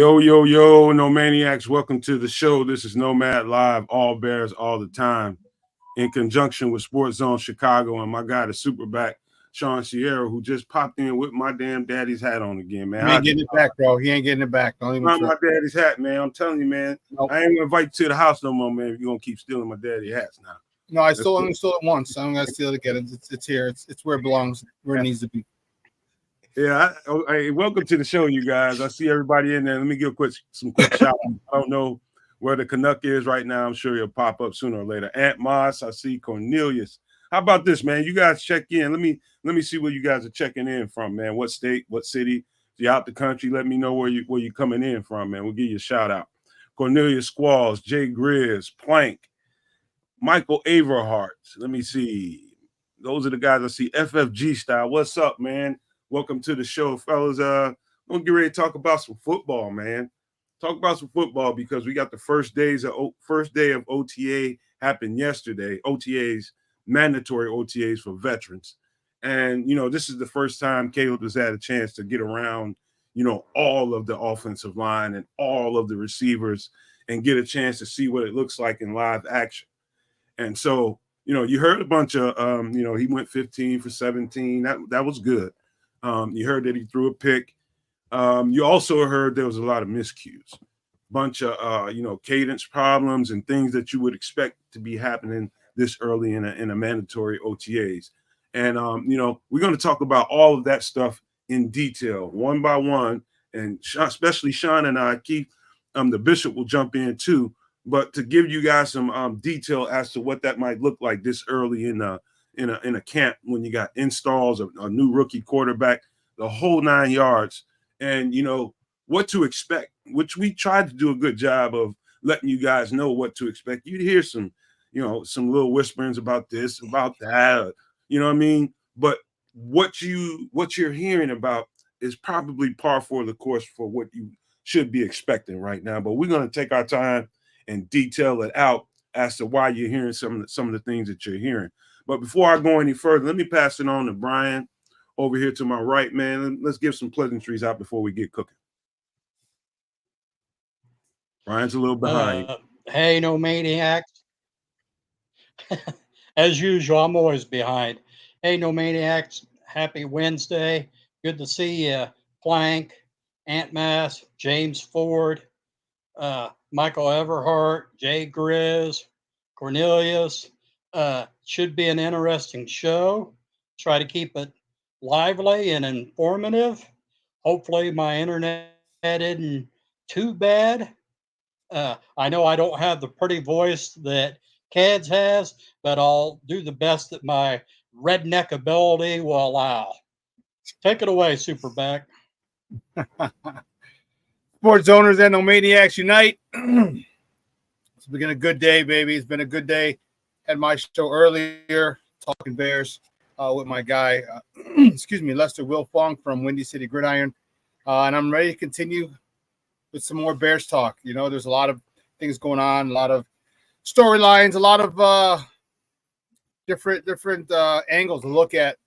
Yo, no maniacs. Welcome to the show. This is Nomad Live, all Bears, all the time, in conjunction with Sports Zone Chicago and my guy, the Superback, Sean Sierra, who just popped in with my damn daddy's hat on again, man. He ain't getting it back, bro. He ain't getting it back. Don't even Not my daddy's hat, man. I'm telling you, man. Nope. I ain't gonna invite you to the house no more, man. If you're gonna keep stealing my daddy hats now. No, I only stole it once. I'm gonna steal it again. It's here. It's where it belongs, where it needs to be. Yeah, welcome to the show, you guys. I see everybody in there. Let me give some quick shout outs. I don't know where the Canuck is right now. I'm sure he'll pop up sooner or later. Aunt Moss, I see Cornelius. How about this, man? You guys check in. Let me see where you guys are checking in from, man. What state, what city? If you're out the country, let me know where you coming in from, man. We'll give you a shout out. Cornelius Squalls, Jay Grizz, Plank, Michael Averhart. Let me see. Those are the guys I see. FFG style. What's up, man? Welcome to the show, fellas. We're gonna get ready to talk about some football, man. Talk about some football because we got the first day of OTA happened yesterday. OTAs, mandatory OTAs for veterans. And, this is the first time Caleb has had a chance to get around, all of the offensive line and all of the receivers and get a chance to see what it looks like in live action. And so, you heard a bunch of, he went 15 for 17. That was good. You heard that he threw a pick. You also heard there was a lot of miscues, bunch of cadence problems and things that you would expect to be happening this early in a mandatory OTAs. And we're going to talk about all of that stuff in detail, one by one, and especially Sean and I, Keith, the bishop will jump in too. But to give you guys some detail as to what that might look like this early in a camp when you got installs, a new rookie quarterback, the whole 9 yards, and what to expect, which we tried to do a good job of letting you guys know what to expect. You'd hear some little whisperings about this, about that, you know what I mean? But what you're hearing about is probably par for the course for what you should be expecting right now. But we're going to take our time and detail it out as to why you're hearing some of the things that you're hearing. But before I go any further, let me pass it on to Brian over here to my right, man. Let's give some pleasantries out before we get cooking. Brian's a little behind. Hey, no maniacs. As usual, I'm always behind. Hey, no maniacs. Happy Wednesday. Good to see you, Plank, Aunt Mass, James Ford, Michael Everhart, Jay Grizz, Cornelius. Should be an interesting show. Try to keep it lively and informative. Hopefully my internet isn't too bad. I know I don't have the pretty voice that Cads has, but I'll do the best that my redneck ability will allow. Take it away, Superback. Sports owners and no maniacs unite. It's been a good day, baby. It's been a good day. Had my show earlier, talking Bears, with my guy, Lester Wilfong from Windy City Gridiron. And I'm ready to continue with some more Bears talk. There's a lot of things going on, a lot of storylines, a lot of different angles to look at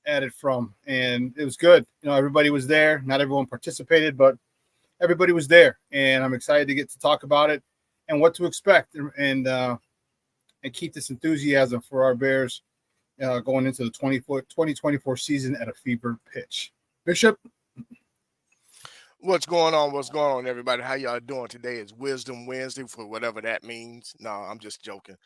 it from. And it was good. Everybody was there. Not everyone participated, but everybody was there. And I'm excited to get to talk about it and what to expect and keep this enthusiasm for our Bears going into the 2024 season at a fever pitch. Bishop? What's going on, everybody? How y'all doing? Today is Wisdom Wednesday, for whatever that means. No, I'm just joking.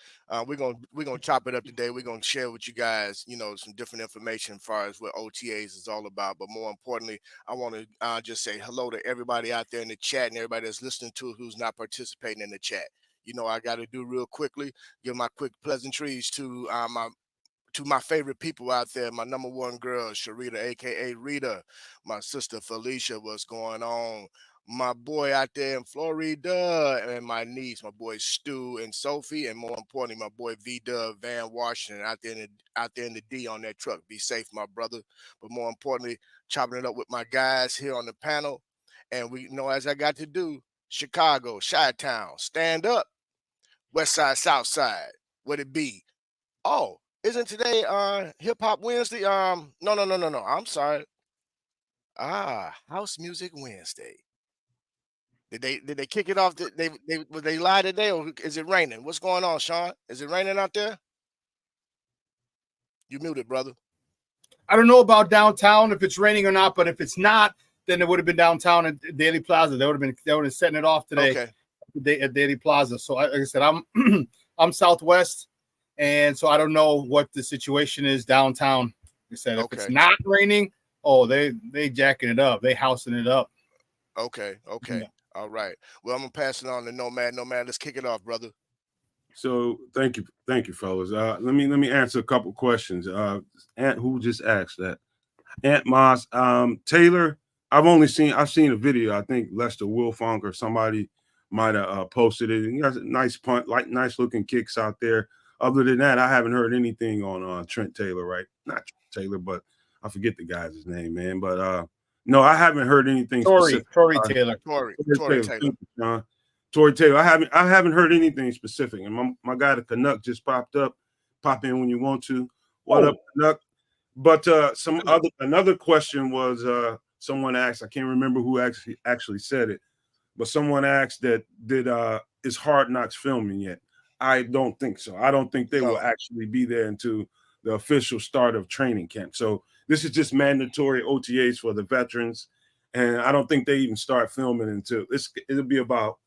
We're gonna chop it up today. We're gonna share with you guys, some different information as far as what OTAs is all about. But more importantly, I want to just say hello to everybody out there in the chat and everybody that's listening to it who's not participating in the chat. I got to do real quickly, give my quick pleasantries to my favorite people out there, my number one girl, Sharita, a.k.a. Rita, my sister, Felicia, what's going on? My boy out there in Florida, and my niece, my boy Stu and Sophie, and more importantly, my boy V-Dub, Van Washington, out there in the D on that truck. Be safe, my brother. But more importantly, chopping it up with my guys here on the panel. And we know, as I got to do, Chicago, Chi-Town, stand up, West Side, South Side, what it be? Oh, isn't today Hip Hop Wednesday? No. I'm sorry. House Music Wednesday. Did they kick it off? Would they lie today, or is it raining? What's going on, Sean? Is it raining out there? You muted, brother. I don't know about downtown if it's raining or not, but if it's not, then it would have been downtown at Daily Plaza. They would have been setting it off today at Daily Plaza. So like I said, I'm Southwest, and so I don't know what the situation is downtown. Like I said, if it's not raining, they jacking it up, they housing it up. Okay. Yeah. All right. Well, I'm gonna pass it on to Nomad. Nomad, let's kick it off, brother. So thank you, fellas. Let me answer a couple questions. Ant, who just asked that? Ant Moss, Taylor. I've seen a video. I think Lester Wilfong or somebody might have posted it. And he has a nice punt, like nice looking kicks out there. Other than that, I haven't heard anything on Trent Taylor. Right? Not Trent Taylor, but I forget the guy's name, man. But no, I haven't heard anything. Tory Taylor. Tory Taylor. I haven't heard anything specific. And my guy, the Canuck, just popped up. Pop in when you want to. What up, Canuck? But another question was someone asked. I can't remember who actually said it, but someone asked that is Hard Knocks filming yet? I don't think so. I don't think they will actually be there until the official start of training camp. So this is just mandatory OTAs for the veterans, and I don't think they even start filming until it'll be about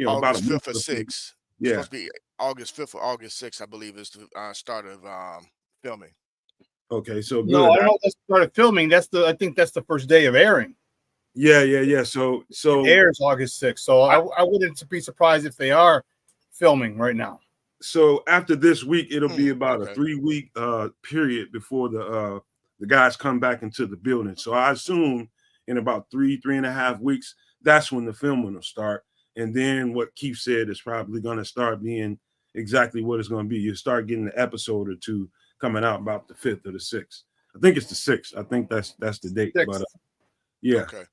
August about 5th or 6th. Yeah, it's supposed to be August 5th or August 6th, I believe, is the start of filming. Okay, so good. No, I don't know if that's the start of filming. I think that's the first day of airing. Yeah. So it airs August 6th. So I wouldn't be surprised if they are filming right now. So after this week, it'll be about a 3-week period before the guys come back into the building. So I assume in about 3.5 weeks, that's when the filming will start. And then what Keith said is probably going to start being exactly what it's going to be. You start getting an episode or two coming out about the 5th or the 6th. I think it's the 6th. I think that's the date. 6th. But yeah. Okay.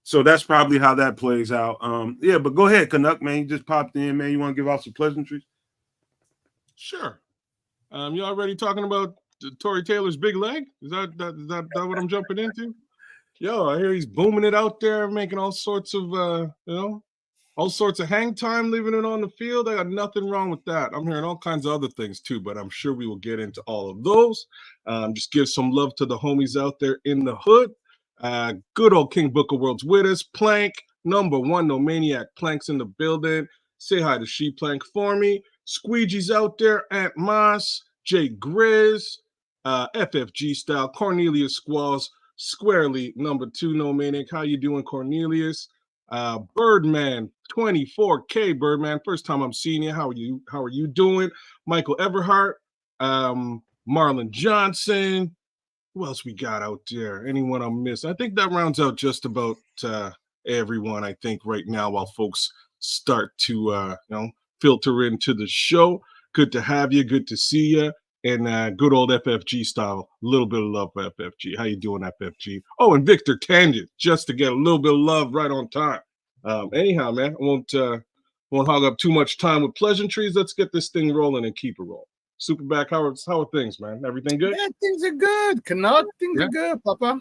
So that's probably how that plays out. Yeah, but go ahead, Canuck, man. You just popped in, man. You want to give out some pleasantries? Sure. You already talking about Tory Taylor's big leg? Is that what I'm jumping into? Yo, I hear he's booming it out there, making all sorts of all sorts of hang time, leaving it on the field. I got nothing wrong with that. I'm hearing all kinds of other things too, but I'm sure we will get into all of those. Just give some love to the homies out there in the hood. Good old King Booker World's with us. Plank, #1, No Maniac. Plank's in the building. Say hi to She Plank for me. Squeegee's out there. Ant Moss, Jay Grizz, FFG Style, Cornelius Squalls, Squarely, #2, No Maniac. How you doing, Cornelius? Birdman, 24K, Birdman. First time I'm seeing you. How are you doing? Michael Everhart, Marlon Johnson. Who else we got out there? Anyone I missed? I think that rounds out just about everyone, I think, right now while folks start to filter into the show. Good to have you. Good to see you. And good old FFG Style. A little bit of love for FFG. How you doing, FFG? Oh, and Victor Tangent, just to get a little bit of love right on time. Anyhow, man, I won't hog up too much time with pleasantries. Let's get this thing rolling and keep it rolling. Superback, how are things, man? Everything good? Yeah, things are good. Canuck, things are good, Papa.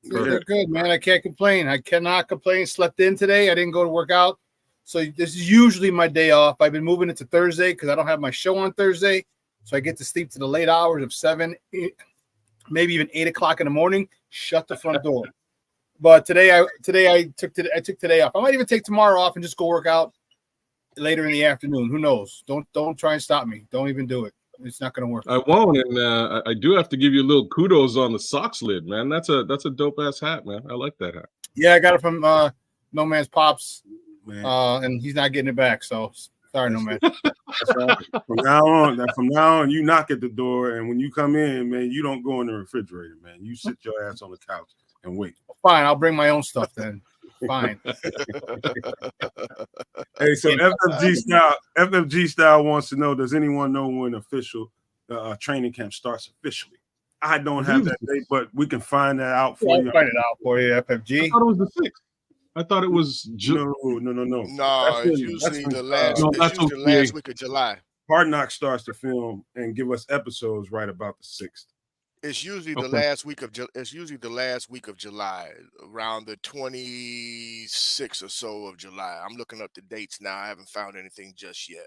They're good, man. I can't complain. I cannot complain. Slept in today. I didn't go to work out. So this is usually my day off. I've been moving it to Thursday because I don't have my show on Thursday. So I get to sleep to the late hours of 7, 8, maybe even 8 o'clock in the morning. Shut the front door. But today I took today off. I might even take tomorrow off and just go work out later in the afternoon. Who knows? Don't try and stop me. Don't even do it. It's not going to work. I won't, and I do have to give you a little kudos on the socks lid, man. That's a dope ass hat, man. I like that hat. Yeah, I got it from No Man's Pops, and he's not getting it back. So sorry, No Man. From now on, you knock at the door, and when you come in, man, you don't go in the refrigerator, man. You sit your ass on the couch and wait. Fine, I'll bring my own stuff then. Fine. Hey, so FFG style wants to know: does anyone know when official training camp starts officially? I don't have that date, but we can find that out for you. I'll find it out for you, FFG. I thought it was the 6th. I thought it was No. No, it's usually the last week of July. Hard Knock starts to film and give us episodes right about the 6th. It's usually the Okay. last week of it's usually the last week of July, around the 26th or so of July. I'm looking up the dates now. I haven't found anything just yet.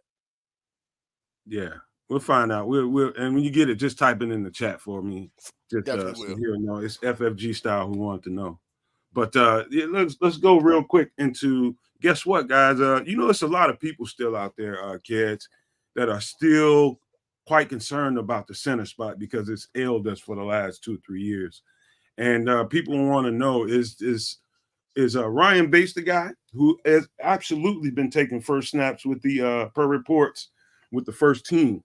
Yeah, we'll find out. We'll and when you get it, just type it in the chat for me. Just Definitely so will. here know it's FFG style who want to know. But yeah, let's go real quick into guess what, guys? It's a lot of people still out there, kids, that are still quite concerned about the center spot because it's ailed us for the last 2-3 years. And people want to know is Ryan Bates the guy who has absolutely been taking first snaps with the per reports with the first team.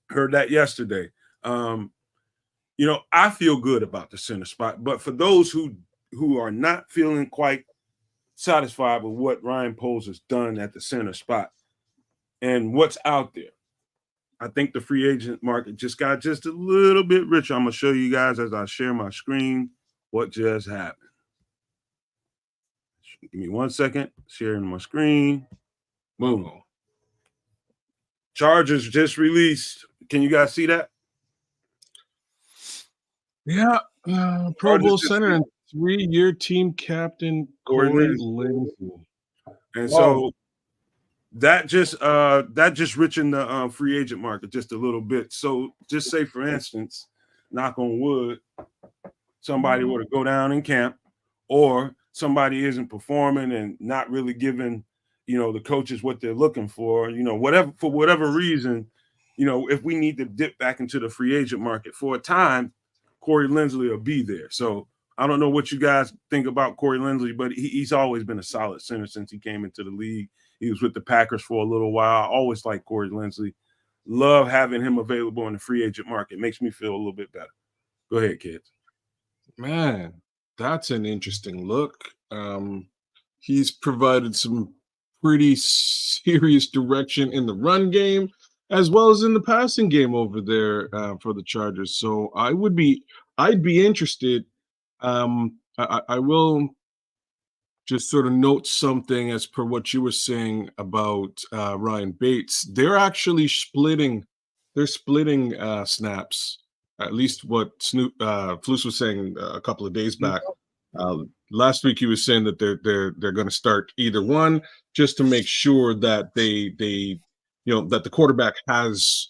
Heard that yesterday. I feel good about the center spot, but for those who are not feeling quite satisfied with what Ryan Poles has done at the center spot and what's out there, I think the free agent market just got just a little bit richer. I'm gonna show you guys as I share my screen what just happened. Give me 1 second. Sharing my screen. Boom. Uh-oh. Chargers just released. Can you guys see that? Yeah, Pro Chargers Bowl just center and released 3-year team captain Corey Corey Linsley. Linsley. And Whoa. so that just richened the free agent market just a little bit. So just say, for instance, knock on wood, somebody were to go down in camp, or somebody isn't performing and not really giving, the coaches what they're looking for, for whatever reason, if we need to dip back into the free agent market for a time, Corey Linsley will be there. So I don't know what you guys think about Corey Linsley, but he's always been a solid center since he came into the league. He was with the Packers for a little while. I always liked Corey Linsley. Love having him available in the free agent market. Makes me feel a little bit better. Go ahead, kids. Man, that's an interesting look. He's provided some pretty serious direction in the run game as well as in the passing game over there for the Chargers. So I'd be interested. I will just sort of note something as per what you were saying about Ryan Bates. They're actually splitting. They're splitting snaps. At least what Flus was saying a couple of days back. Last week he was saying that they're going to start either one just to make sure that they that the quarterback has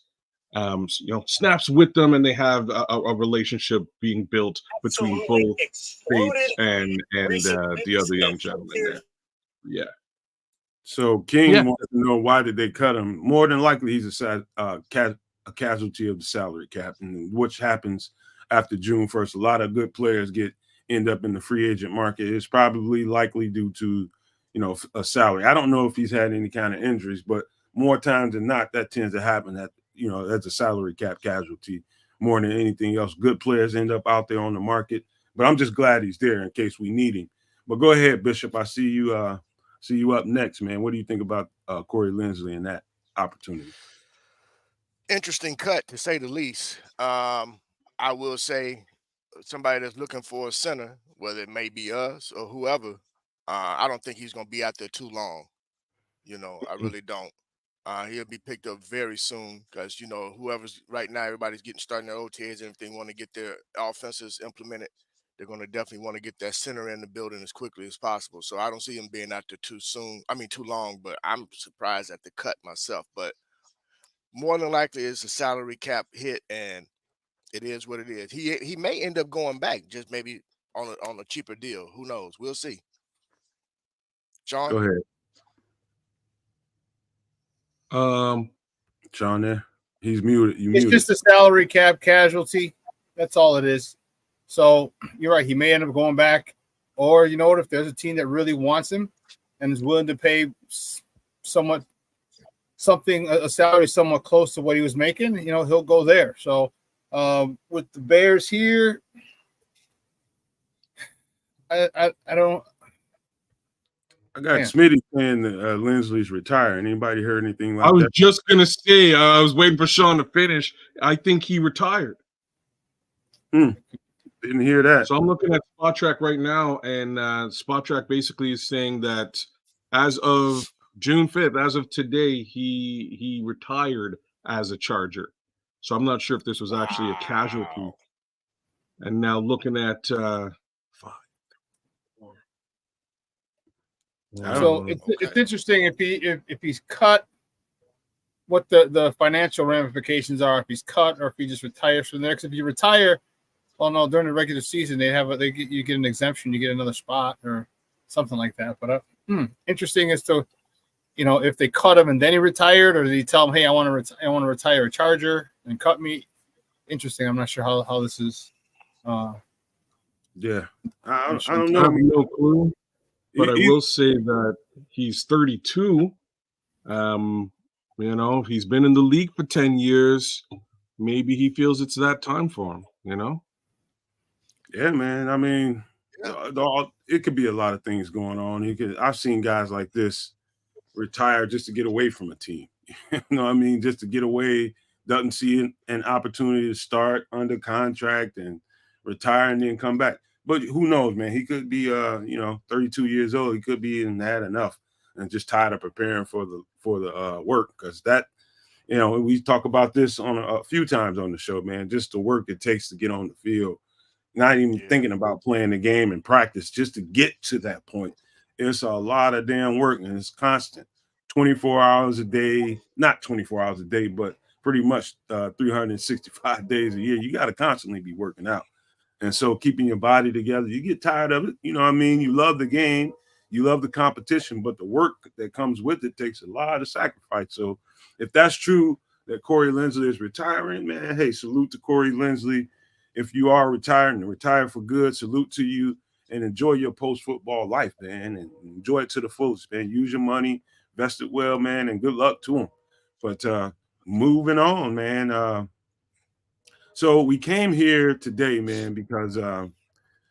snaps with them and they have a relationship being built between both Bates and the other young gentleman there. Yeah. So King wants to know, why did they cut him? More than likely, he's a casualty of the salary cap, and which happens after June 1st. A lot of good players end up in the free agent market. It's probably likely due to, a salary. I don't know if he's had any kind of injuries, but more times than not, that tends to happen as a salary cap casualty more than anything else. Good players end up out there on the market, but I'm just glad he's there in case we need him. But go ahead, Bishop. I see you up next, man. What do you think about Corey Linsley and that opportunity? Interesting cut, to say the least. I will say, somebody that's looking for a center, whether it may be us or whoever, I don't think he's going to be out there too long. I really don't. He'll be picked up very soon because, whoever's right now, everybody's starting their OTAs and everything, want to get their offenses implemented. They're going to definitely want to get that center in the building as quickly as possible. So I don't see him being out there too long, but I'm surprised at the cut myself. But more than likely it's a salary cap hit, and it is what it is. He may end up going back, just maybe on a cheaper deal. Who knows? We'll see. Sean? Go ahead. Sean there. He's muted. It's just a salary cap casualty. That's all it is. So you're right. He may end up going back. Or, you know what, if there's a team that really wants him and is willing to pay a salary somewhat close to what he was making, he'll go there. So with the Bears here, I don't. I got Smitty saying that Linsley's retiring. Anybody heard anything like that? I was just going to say, I was waiting for Sean to finish. I think he retired. Didn't hear that. So I'm looking at Spot Track right now, and Spot Track basically is saying that as of June 5th, as of today, he retired as a Charger. So I'm not sure if this was actually a casualty. And now looking at 5. So Oh, it's interesting if he's cut, what the financial ramifications are if he's cut or if he just retires from there. Because if you retire, well, no, during the regular season you get an exemption, you get another spot or something like that. But interesting as to if they cut him and then he retired, or did he tell him, hey, I want to retire a Charger and cut me? Interesting. I'm not sure how this is. yeah, I don't I know. have no clue, but I will say that he's 32. He's been in the league for 10 years. Maybe he feels it's that time for him, Yeah, man. I mean, it could be a lot of things going on. I've seen guys like this retire just to get away from a team. You know what I mean? Just to get away, doesn't see an opportunity to start under contract and retire and then come back. But who knows, man? He could be 32 years old. He could be in that enough and just tired of preparing for the work, because that, we talk about this on a few times on the show, man. Just the work it takes to get on the field, not even thinking about playing the game and practice, just to get to that point. It's a lot of damn work, and it's constant. 24 hours a day, not 24 hours a day, but pretty much 365 days a year. You got to constantly be working out. And so keeping your body together, you get tired of it. You know what I mean? You love the game, you love the competition, but the work that comes with it takes a lot of sacrifice. So if that's true that Corey Linsley is retiring, man, hey, salute to Corey Linsley. If you are retiring and retired for good, salute to you, and enjoy your post-football life, man, and enjoy it to the fullest, man. Use your money, invest it well, man, and good luck to him. But moving on, man. So we came here today, man, because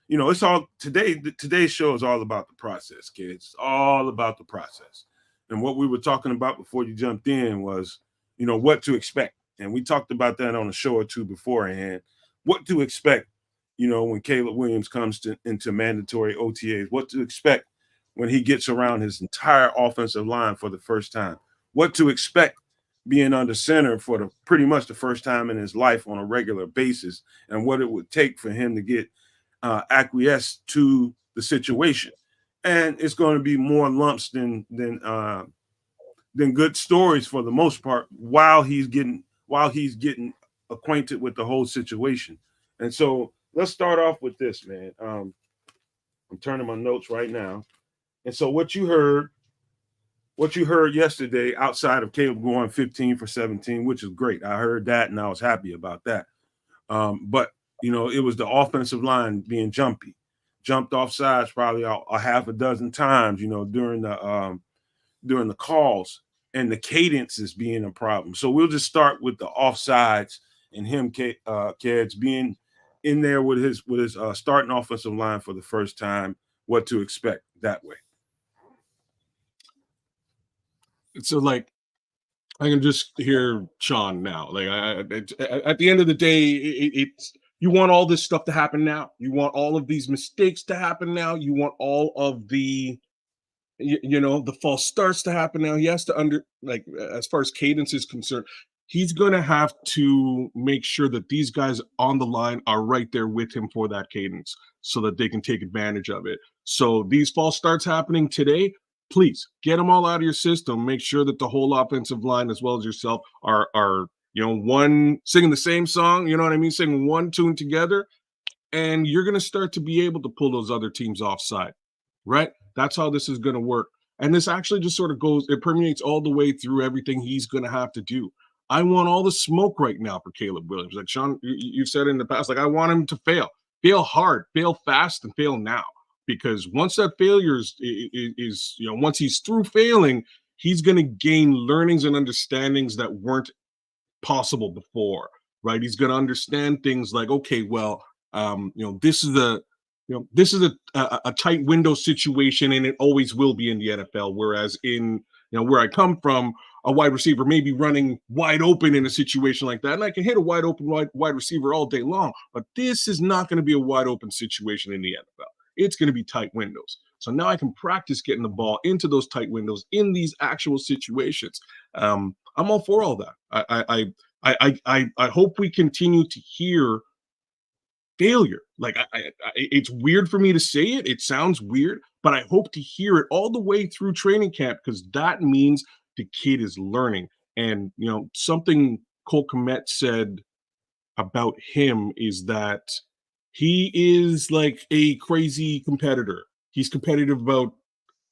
it's all today. Today's show is all about the process, kids. It's all about the process. And what we were talking about before you jumped in was, what to expect. And we talked about that on a show or two beforehand. What to expect, when Caleb Williams comes into mandatory OTAs. What to expect when he gets around his entire offensive line for the first time. What to expect being under center for pretty much the first time in his life on a regular basis, and what it would take for him to get acquiesced to the situation. And it's going to be more lumps than good stories for the most part while he's getting acquainted with the whole situation. And so let's start off with this, man. I'm turning my notes right now. And so what you heard yesterday, outside of Caleb going 15 for 17, which is great. I heard that and I was happy about that. But it was the offensive line being jumped off sides probably a half a dozen times, during the calls, and the cadence is being a problem. So we'll just start with the offsides and him, Keds, being in there with his starting offensive line for the first time, what to expect that way. So, like, I can just hear Sean now. Like, at the end of the day, it's you want all this stuff to happen now. You want all of these mistakes to happen now. You want all of the, the false starts to happen now. He has to as far as cadence is concerned, he's going to have to make sure that these guys on the line are right there with him for that cadence so that they can take advantage of it. So these false starts happening today, please get them all out of your system. Make sure that the whole offensive line, as well as yourself, are one singing the same song. You know what I mean? Singing one tune together, and you're going to start to be able to pull those other teams offside, right? That's how this is going to work. And this actually just sort of it permeates all the way through everything he's going to have to do. I want all the smoke right now for Caleb Williams. Like Sean, you've said in the past, like I want him to fail hard, fail fast, and fail now. Because once that failure is once he's through failing, he's going to gain learnings and understandings that weren't possible before, right? He's going to understand things like, okay, well, this is a tight window situation, and it always will be in the NFL. Whereas in where I come from, a wide receiver may be running wide open in a situation like that, and I can hit a wide open wide receiver all day long. But this is not going to be a wide open situation in the NFL. It's going to be tight windows. So now I can practice getting the ball into those tight windows in these actual situations. I'm all for all that. I hope we continue to hear failure. Like it's weird for me to say it. It sounds weird, but I hope to hear it all the way through training camp because that means the kid is learning. And something Cole Kmet said about him is that he is like a crazy competitor. He's competitive about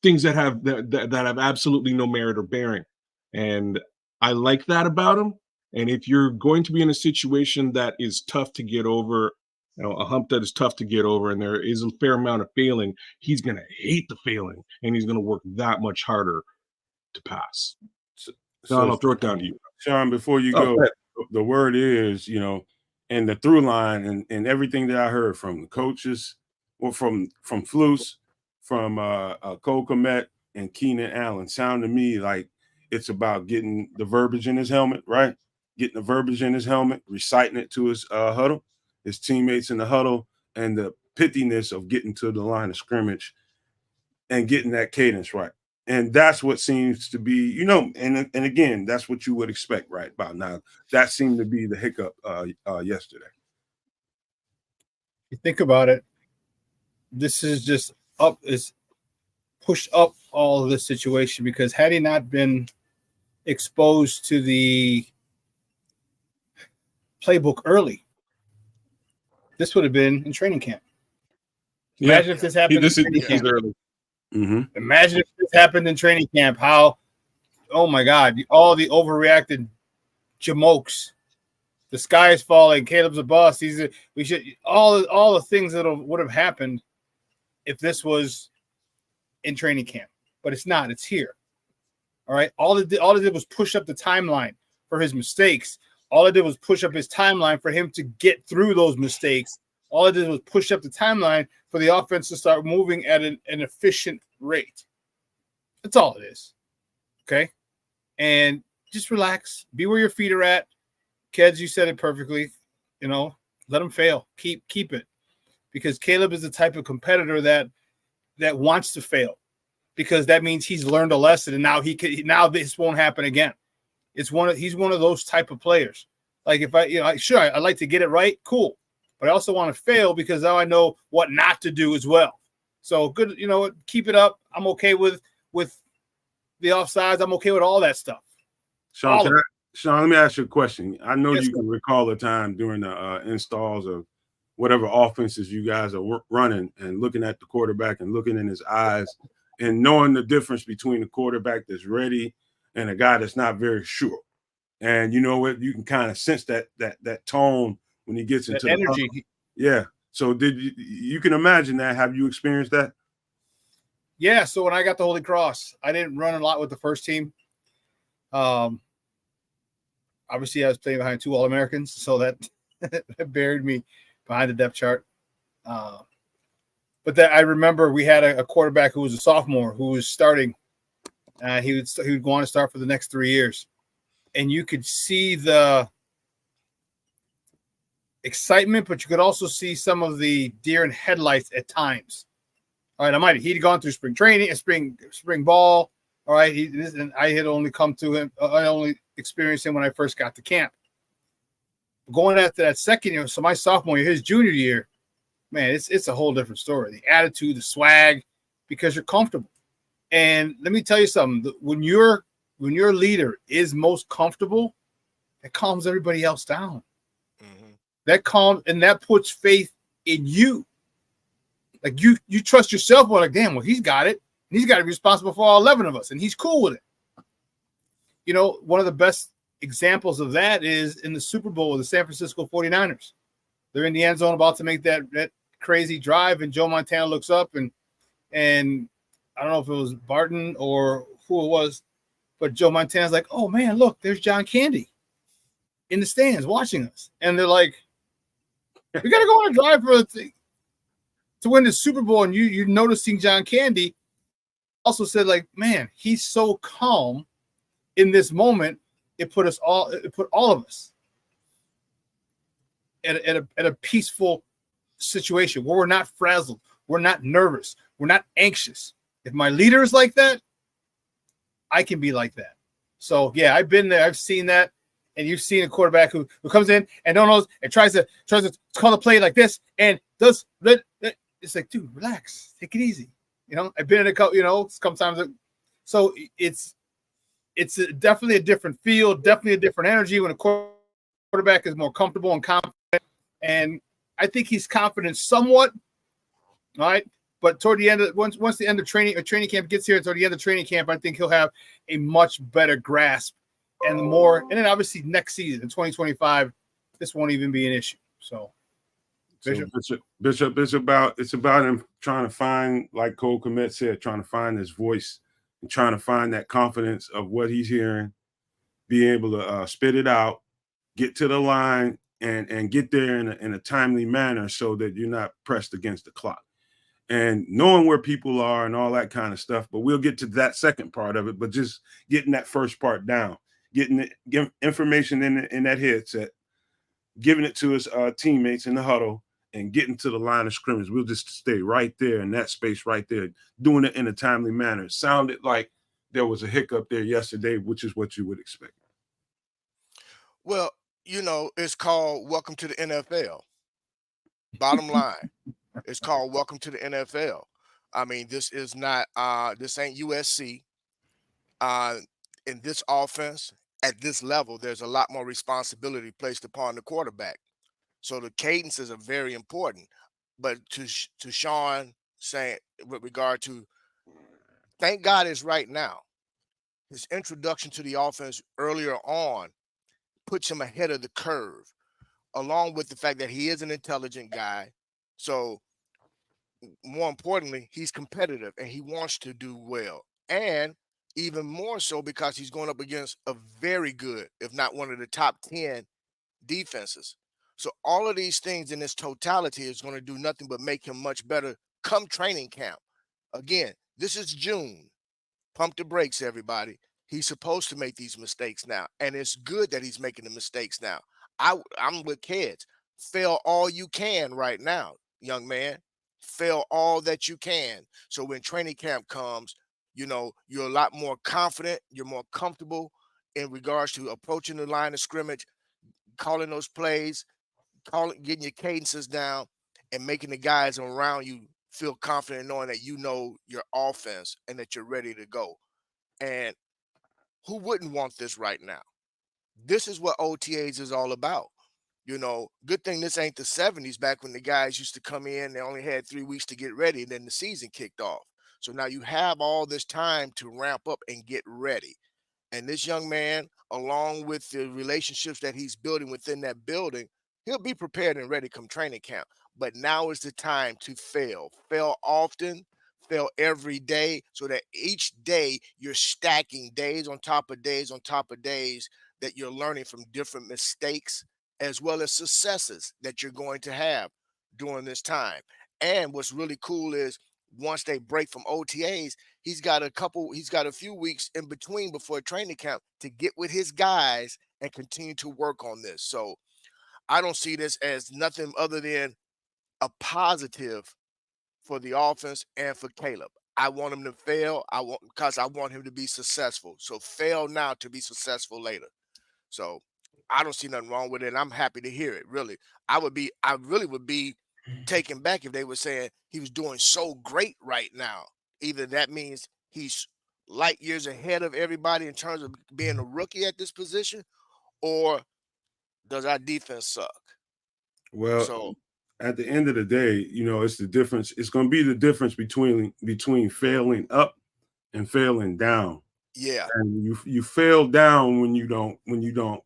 things that have absolutely no merit or bearing, and I like that about him. And if you're going to be in a situation that is tough to get over, a hump that is tough to get over, and there is a fair amount of failing, he's going to hate the failing, and he's going to work that much harder to pass. Sean, I'll throw it down to you. Sean, before you go, the word is, and the through line and everything that I heard from the coaches, or from Flus, from Cole Kmet and Keenan Allen, sound to me like it's about getting the verbiage in his helmet, right? Getting the verbiage in his helmet, reciting it to his huddle, his teammates in the huddle, and the pithiness of getting to the line of scrimmage and getting that cadence right. And that's what seems to be, and again, that's what you would expect right about now. That seemed to be the hiccup yesterday. You think about it, this is just pushed up all of this situation, because had he not been exposed to the playbook early, this would have been in training camp. Imagine if this happened in training camp. Early. Mm-hmm. Imagine if this happened in training camp. How, oh my God, all the overreacted jamokes. The sky is falling. Caleb's a boss. We should all the things that would have happened if this was in training camp. But it's not. It's here. All right. All it did was push up the timeline for his mistakes. All it did was push up his timeline for him to get through those mistakes. All it did was push up the timeline for the offense to start moving at an efficient rate. That's all it is. Okay? And just relax. Be where your feet are at. Keds, you said it perfectly. Let him fail. Keep it. Because Caleb is the type of competitor that wants to fail, because that means he's learned a lesson, and now this won't happen again. He's one of those type of players. Like if I like to get it right, cool. But I also want to fail because now I know what not to do as well. So good, keep it up. I'm okay with the offsides. I'm okay with all that stuff. Sean, let me ask you a question. I know you can recall a time during the installs of whatever offenses you guys are running, and looking at the quarterback and looking in his eyes and knowing the difference between a quarterback that's ready and a guy that's not very sure. And you know what? You can kind of sense that tone when he gets into that energy. Yeah. So you can imagine that? Have you experienced that? Yeah. So when I got the Holy Cross, I didn't run a lot with the first team. Obviously, I was playing behind 2 All-Americans, so that buried me behind the depth chart. But I remember we had a quarterback who was a sophomore who was starting. He would go on to start for the next 3 years, and you could see the excitement, but you could also see some of the deer in headlights at times. All right, he'd gone through spring training, spring ball. All right, and I had only come to him. I only experienced him when I first got to camp. Going after that second year, so my sophomore year, his junior year, man, it's a whole different story. The attitude, the swag, because you're comfortable. And let me tell you something: when your leader is most comfortable, it calms everybody else down. Mm-hmm. That puts faith in you. Like you trust yourself. Well, like, damn, well, he's got it. And he's got to be responsible for all 11 of us, and he's cool with it. One of the best examples of that is in the Super Bowl with the San Francisco 49ers. They're in the end zone about to make that crazy drive, and Joe Montana looks up, and I don't know if it was Barton or who it was, but Joe Montana's like, oh, man, look, there's John Candy in the stands watching us. And they're like, we got to go on a drive to win the Super Bowl, and you're noticing John Candy. Also said, like, man, he's so calm in this moment. It put all of us at a peaceful situation where we're not frazzled, we're not nervous, we're not anxious. If my leader is like that, I can be like that. So yeah, I've been there, I've seen that, and you've seen a quarterback who comes in and don't know and tries to call a play like this and does it's like, dude, relax, take it easy. You know, I've been in a couple, you know, sometimes. So it's definitely a different feel, definitely a different energy when a quarterback is more comfortable and confident. And I think he's confident somewhat, all right. But toward the end of once the end of training camp gets here, toward the end of training camp, I think he'll have a much better grasp and then obviously next season in 2025, this won't even be an issue. So Bishop, it's about him trying to find, like Cole Kmet said, trying to find his voice and trying to find that confidence of what he's hearing, being able to spit it out, get to the line, and get there in a timely manner so that you're not pressed against the clock. And knowing where people are and all that kind of stuff, but we'll get to that second part of it. But just getting that first part down, getting information in that headset, giving it to his teammates in the huddle, and getting to the line of scrimmage. We'll just stay right there in that space right there, doing it in a timely manner. It sounded like there was a hiccup there yesterday, which is what you would expect. Well, you know, it's called Welcome to the NFL. Bottom line, it's called Welcome to the NFL. I mean, this is not this ain't USC. In this offense, at this level, there's a lot more responsibility placed upon the quarterback. So the cadences are very important. But to Sean saying with regard to, thank God is right now. His introduction to the offense earlier on puts him ahead of the curve, along with the fact that he is an intelligent guy. So more importantly, he's competitive and he wants to do well. And even more so because he's going up against a very good, if not one of the top 10 defenses. So all of these things in its totality is going to do nothing but make him much better come training camp. Again, this is June. Pump the brakes, everybody. He's supposed to make these mistakes now. And it's good that he's making the mistakes now. I'm with kids. Fail all you can right now, young man. Fail all that you can. So when training camp comes, you know, you're a lot more confident. You're more comfortable in regards to approaching the line of scrimmage, calling those plays, getting your cadences down, and making the guys around you feel confident knowing that you know your offense and that you're ready to go. And who wouldn't want this right now? This is what OTAs is all about. You know, good thing this ain't the 70s back when the guys used to come in, they only had 3 weeks to get ready, and then the season kicked off. So now you have all this time to ramp up and get ready. And this young man, along with the relationships that he's building within that building, he'll be prepared and ready come training camp. But now is the time to fail. Fail often, fail every day, so that each day you're stacking days on top of days on top of days that you're learning from different mistakes as well as successes that you're going to have during this time. And what's really cool is once they break from OTAs, he's got a few weeks in between before training camp to get with his guys and continue to work on this. So I don't see this as nothing other than a positive for the offense and for Caleb. I want him to fail. Because I want him to be successful. So fail now to be successful later. So I don't see nothing wrong with it. And I'm happy to hear it. Really, I really would be taken back if they were saying he was doing so great right now. Either that means he's light years ahead of everybody in terms of being a rookie at this position, or does our defense suck? Well, So at the end of the day, you know, it's the difference. It's going to be the difference between failing up and failing down. yeah, And you fail down when you don't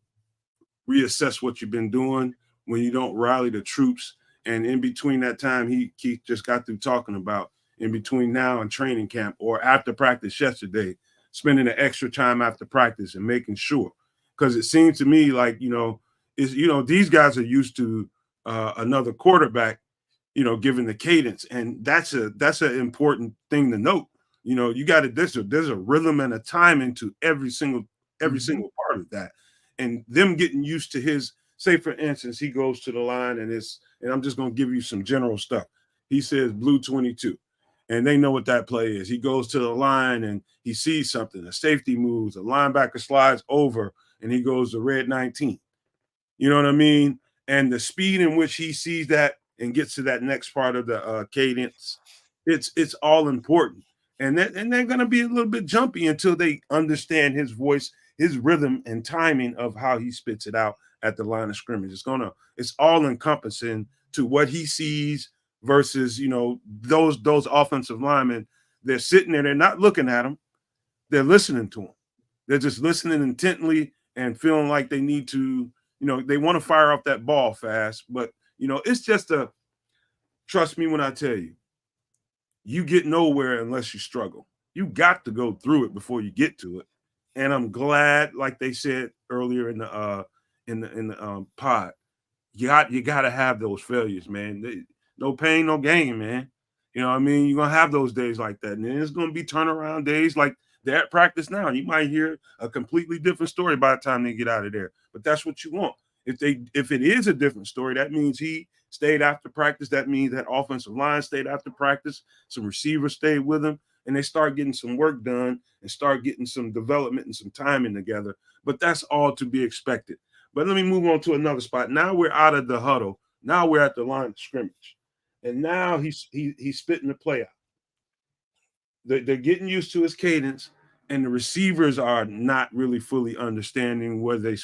reassess what you've been doing, when you don't rally the troops. And in between that time, Keith just got through talking about in between now and training camp or after practice yesterday, spending the extra time after practice and making sure. Because it seems to me like, these guys are used to another quarterback, given the cadence. And that's an important thing to note. You know, you got to, there's a rhythm and a timing to every single part of that. And them getting used to his, say for instance, he goes to the line and I'm just going to give you some general stuff. He says blue 22 and they know what that play is. He goes to the line and he sees something, a safety moves, a linebacker slides over and he goes to red 19. You know what I mean? And the speed in which he sees that and gets to that next part of the cadence, it's all important. And they're going to be a little bit jumpy until they understand his voice, his rhythm, and timing of how he spits it out at the line of scrimmage. It's all encompassing to what he sees versus, you know, those offensive linemen. They're sitting there, they're not looking at him, they're listening to him. They're just listening intently and feeling like they need to, you know, they want to fire off that ball fast. But, you know, it's just trust me when I tell you, you get nowhere unless you struggle. You got to go through it before you get to it. And I'm glad, like they said earlier in the pod, you got to have those failures, man. No pain, no gain, man. You know what I mean? You're going to have those days like that. And then it's going to be turnaround days like they're at practice now. You might hear a completely different story by the time they get out of there. But that's what you want. If it is a different story, that means he stayed after practice. That means that offensive line stayed after practice. Some receivers stayed with him, and they start getting some work done and start getting some development and some timing together. But that's all to be expected. But let me move on to another spot. Now we're out of the huddle. Now we're at the line of scrimmage. And now he's spitting the play out. They're getting used to his cadence, and the receivers are not really fully understanding where they're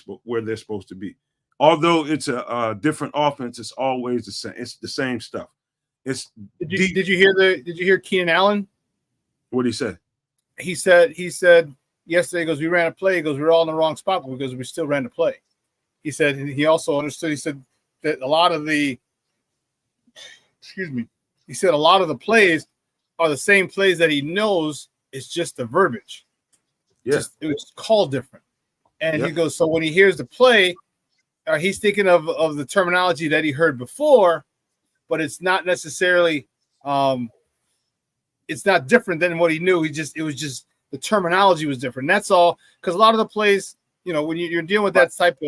supposed to be. Although it's a different offense, it's always the same. It's the same stuff. Did you hear Keenan Allen? What did he say? He said yesterday, he goes, we ran a play. He goes, we were all in the wrong spot because we still ran the play. He said he also understood. He said that a lot of the plays are the same plays that he knows. It's just the verbiage. Yeah. It was called different. And he goes, so when he hears the play, he's thinking of the terminology that he heard before, but it's not necessarily it's not different than what he knew. It was just the terminology was different. That's all. Because a lot of the plays, you know, when you're dealing with that type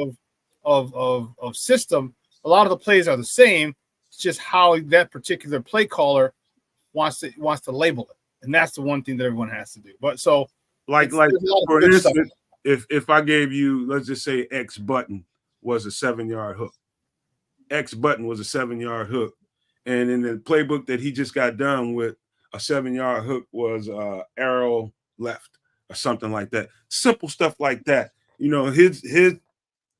of system, a lot of the plays are the same. It's just how that particular play caller wants to label it, and that's the one thing that everyone has to do. But so, like for instance, if I gave you, let's just say X button was a 7-yard hook. X button was a 7-yard hook, and in the playbook that he just got done with, a 7-yard hook was arrow left or something like that. Simple stuff like that. You know, his the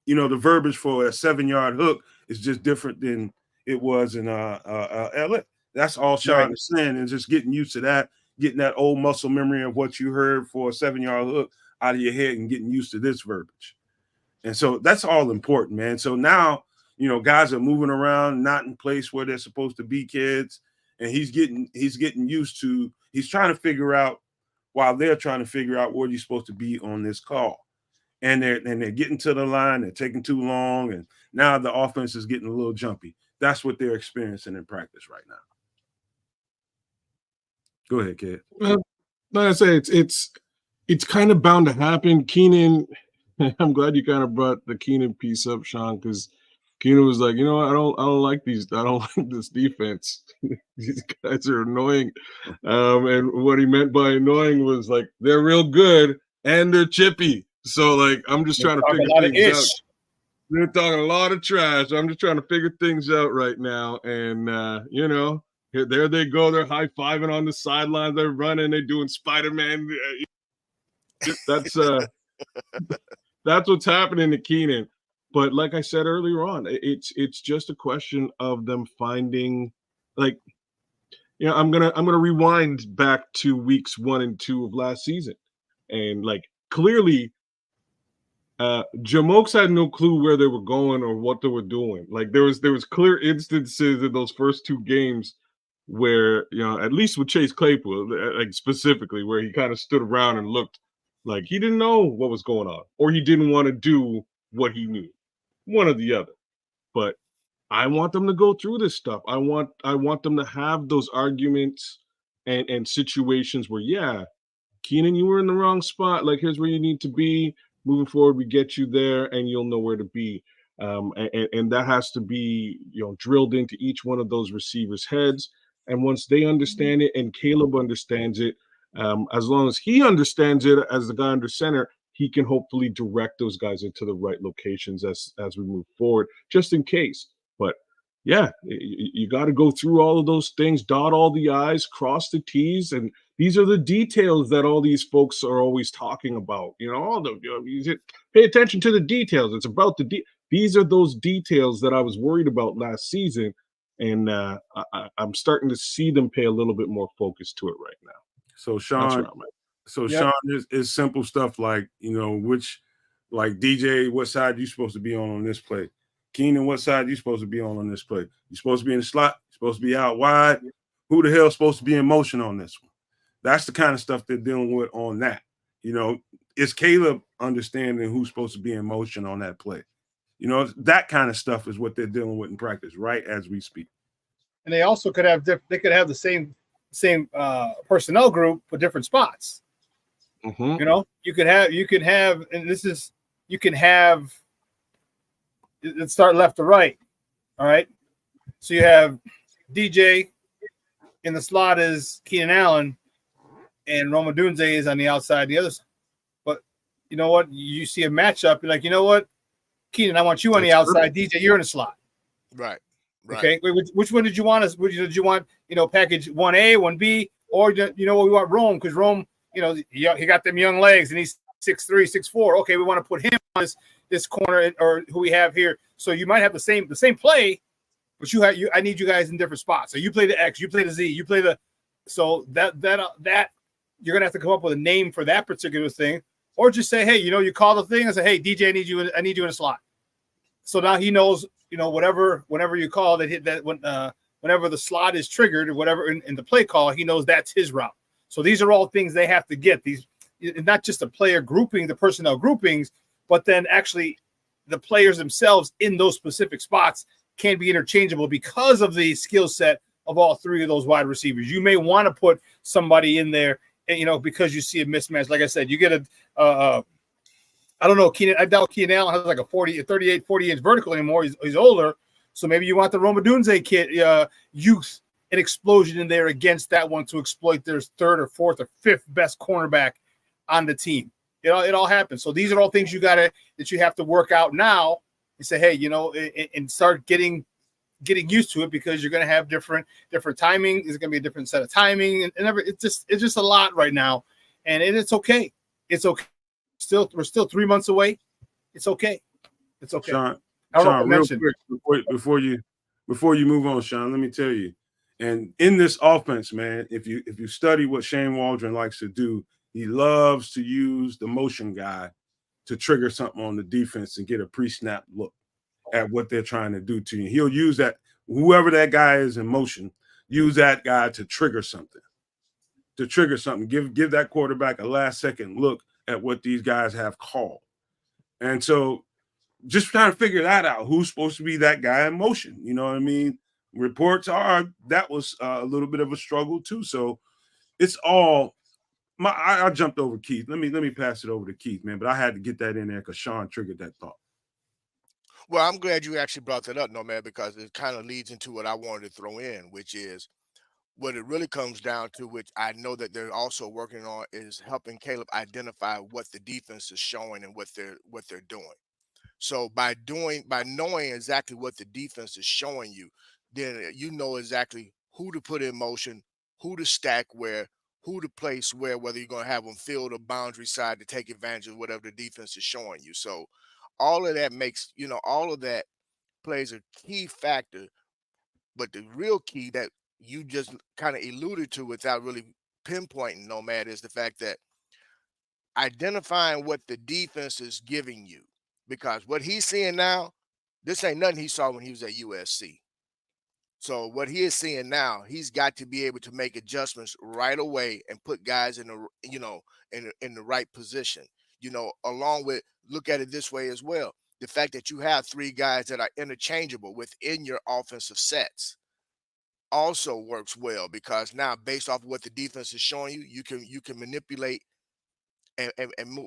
verbiage for a 7-yard hook is just different than it was in LA. That's all Sean is saying, is just getting used to that, getting that old muscle memory of what you heard for a 7-yard hook out of your head and getting used to this verbiage. And so that's all important, man. So now, you know, guys are moving around, not in place where they're supposed to be, kids. And he's getting used to, he's trying to figure out, while they're trying to figure out where he's supposed to be on this call. And they're getting to the line, they're taking too long, and now the offense is getting a little jumpy. That's what they're experiencing in practice right now. Go ahead, kid. Like I say, it's kind of bound to happen. Keenan, I'm glad you kind of brought the Keenan piece up, Sean, because Keenan was like, you know what, I don't like this defense. These guys are annoying. And what he meant by annoying was like they're real good and they're chippy. So like I'm just trying to figure things out. They're talking a lot of trash. I'm just trying to figure things out right now. And you know, there they go. They're high-fiving on the sidelines. They're running. They're doing Spider-Man. That's what's happening to Keenan. But like I said earlier on, it's just a question of them finding, like, you know, I'm gonna rewind back to weeks 1 and 2 of last season, and like clearly, Jamokes had no clue where they were going or what they were doing. Like there was clear instances in those first 2 games where, you know, at least with Chase Claypool, like specifically, where he kind of stood around and looked like he didn't know what was going on, or he didn't want to do what he knew. One or the other. But I want them to go through this stuff. I want them to have those arguments and situations where, yeah, Keenan, you were in the wrong spot. Like, here's where you need to be. Moving forward, we get you there, and you'll know where to be. And that has to be, you know, drilled into each one of those receivers' heads. And once they understand it, and Caleb understands it, as long as he understands it as the guy under center, he can hopefully direct those guys into the right locations as we move forward, just in case. But yeah, you got to go through all of those things, dot all the I's, cross the T's, and these are the details that all these folks are always talking about. Pay attention to the details. It's about these are those details that I was worried about last season, and I'm starting to see them pay a little bit more focus to it right now. So That's Sean, where I'm at. so Yep. Sean is simple stuff like, like DJ, what side you supposed to be on this play? Keenan, what side you supposed to be on this play? You supposed to be in the slot? You supposed to be out wide? Who the hell is supposed to be in motion on this one? That's the kind of stuff they're dealing with on that. Is Caleb understanding who's supposed to be in motion on that play? That kind of stuff is what they're dealing with in practice right as we speak. And they also could have the same personnel group for different spots. Mm-hmm. You can have, and this is, you can have. Let's start left to right. All right. So you have DJ in the slot is Keenan Allen, and Rome Odunze is on the outside, the other side. But you know what? You see a matchup, you're like, you know what? Keenan, I want you on the outside. DJ, you're in the slot. Right. Okay. Wait, which one did you want? Did you want, package 1A, 1B, or we want Rome because Rome, he got them young legs and he's 6'3", 6'4". Okay, we want to put him on this corner or who we have here. So you might have the same play, but I need you guys in different spots. So you play the X, you play the Z, you play the. So that you're gonna have to come up with a name for that particular thing, or just say, hey, you call the thing and say, hey, DJ, I need you in a slot. So now he knows, whenever you call that whenever the slot is triggered or whatever in the play call, he knows that's his route. So these are all things they have to get. These not just the player grouping, the personnel groupings, but then actually the players themselves in those specific spots can be interchangeable because of the skill set of all three of those wide receivers. You may want to put somebody in there, because you see a mismatch. Like I said, you get I don't know, Keenan. I doubt Keenan Allen has like a 38, 40-inch vertical anymore. He's older. So maybe you want the Rome Odunze kid, youth and explosion in there against that one to exploit their third or fourth or fifth best cornerback on the team. It all happens. So these are all things that you have to work out now and say, hey, and start getting used to it, because you're going to have different timing. There's going to be a different set of timing, and it's just a lot right now, and it's okay. It's okay. We're still 3 months away. It's okay. It's okay. Sean, real quick before you move on, Sean, let me tell you. And in this offense, man, if you study what Shane Waldron likes to do, he loves to use the motion guy to trigger something on the defense and get a pre-snap look at what they're trying to do to you. He'll use that, whoever that guy is in motion, use that guy to trigger something. Give that quarterback a last second look at what these guys have called. And so just trying to figure that out, who's supposed to be that guy in motion. You know what I mean? Reports are that was a little bit of a struggle too. So it's all I jumped over Keith. Let me pass it over to Keith, man. But I had to get that in there because Sean triggered that thought. Well, I'm glad you actually brought that up, Nomad, because it kind of leads into what I wanted to throw in, which is what it really comes down to, which I know that they're also working on, is helping Caleb identify what the defense is showing and what they're doing. So by knowing exactly what the defense is showing you, then you know exactly who to put in motion, who to stack where, who to place where, whether you're going to have them field or boundary side to take advantage of whatever the defense is showing you. So all of that all of that plays a key factor. But the real key that you just kind of alluded to without really pinpointing, Nomad, is the fact that identifying what the defense is giving you. Because what he's seeing now, this ain't nothing he saw when he was at USC. So what he is seeing now, he's got to be able to make adjustments right away and put guys in the right position. Along with, look at it this way as well. The fact that you have three guys that are interchangeable within your offensive sets also works well, because now based off of what the defense is showing you, you can manipulate and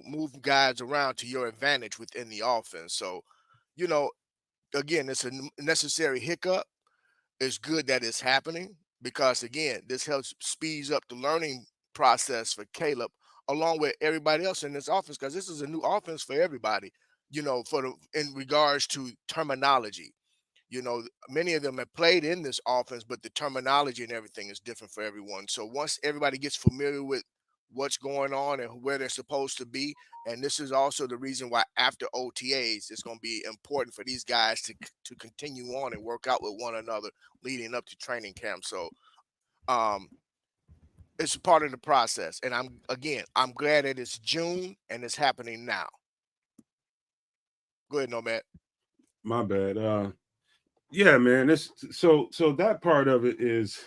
move guys around to your advantage within the offense. So, again, it's a necessary hiccup. It's good that it's happening, because again, this helps speeds up the learning process for Caleb along with everybody else in this offense, because this is a new offense for everybody, in regards to terminology. Many of them have played in this offense, but the terminology and everything is different for everyone. So once everybody gets familiar with what's going on and where they're supposed to be, and this is also the reason why after OTAs, it's going to be important for these guys to continue on and work out with one another leading up to training camp. So it's a part of the process. And I'm glad that it's June and it's happening now. Go ahead, Nomad. My bad. Yeah, man. So that part of it is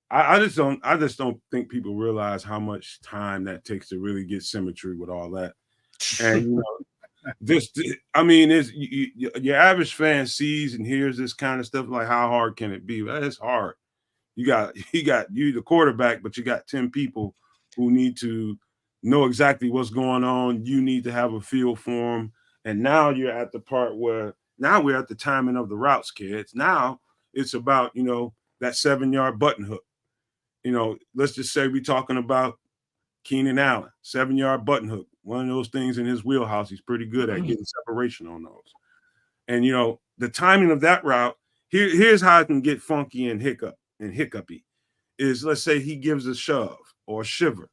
I just don't think people realize how much time that takes to really get symmetry with all that. And it's your average fan sees and hears this kind of stuff like, how hard can it be? Well, it's hard. You got you the quarterback, but you got 10 people who need to know exactly what's going on. You need to have a feel for them. And now you're at the part where now we're at the timing of the routes, kids. Now it's about, that 7-yard button hook. Let's just say we're talking about Keenan Allen, 7-yard button hook. One of those things in his wheelhouse. He's pretty good at getting separation on those. And, the timing of that route, here's how it can get funky and hiccupy is, let's say he gives a shove or a shiver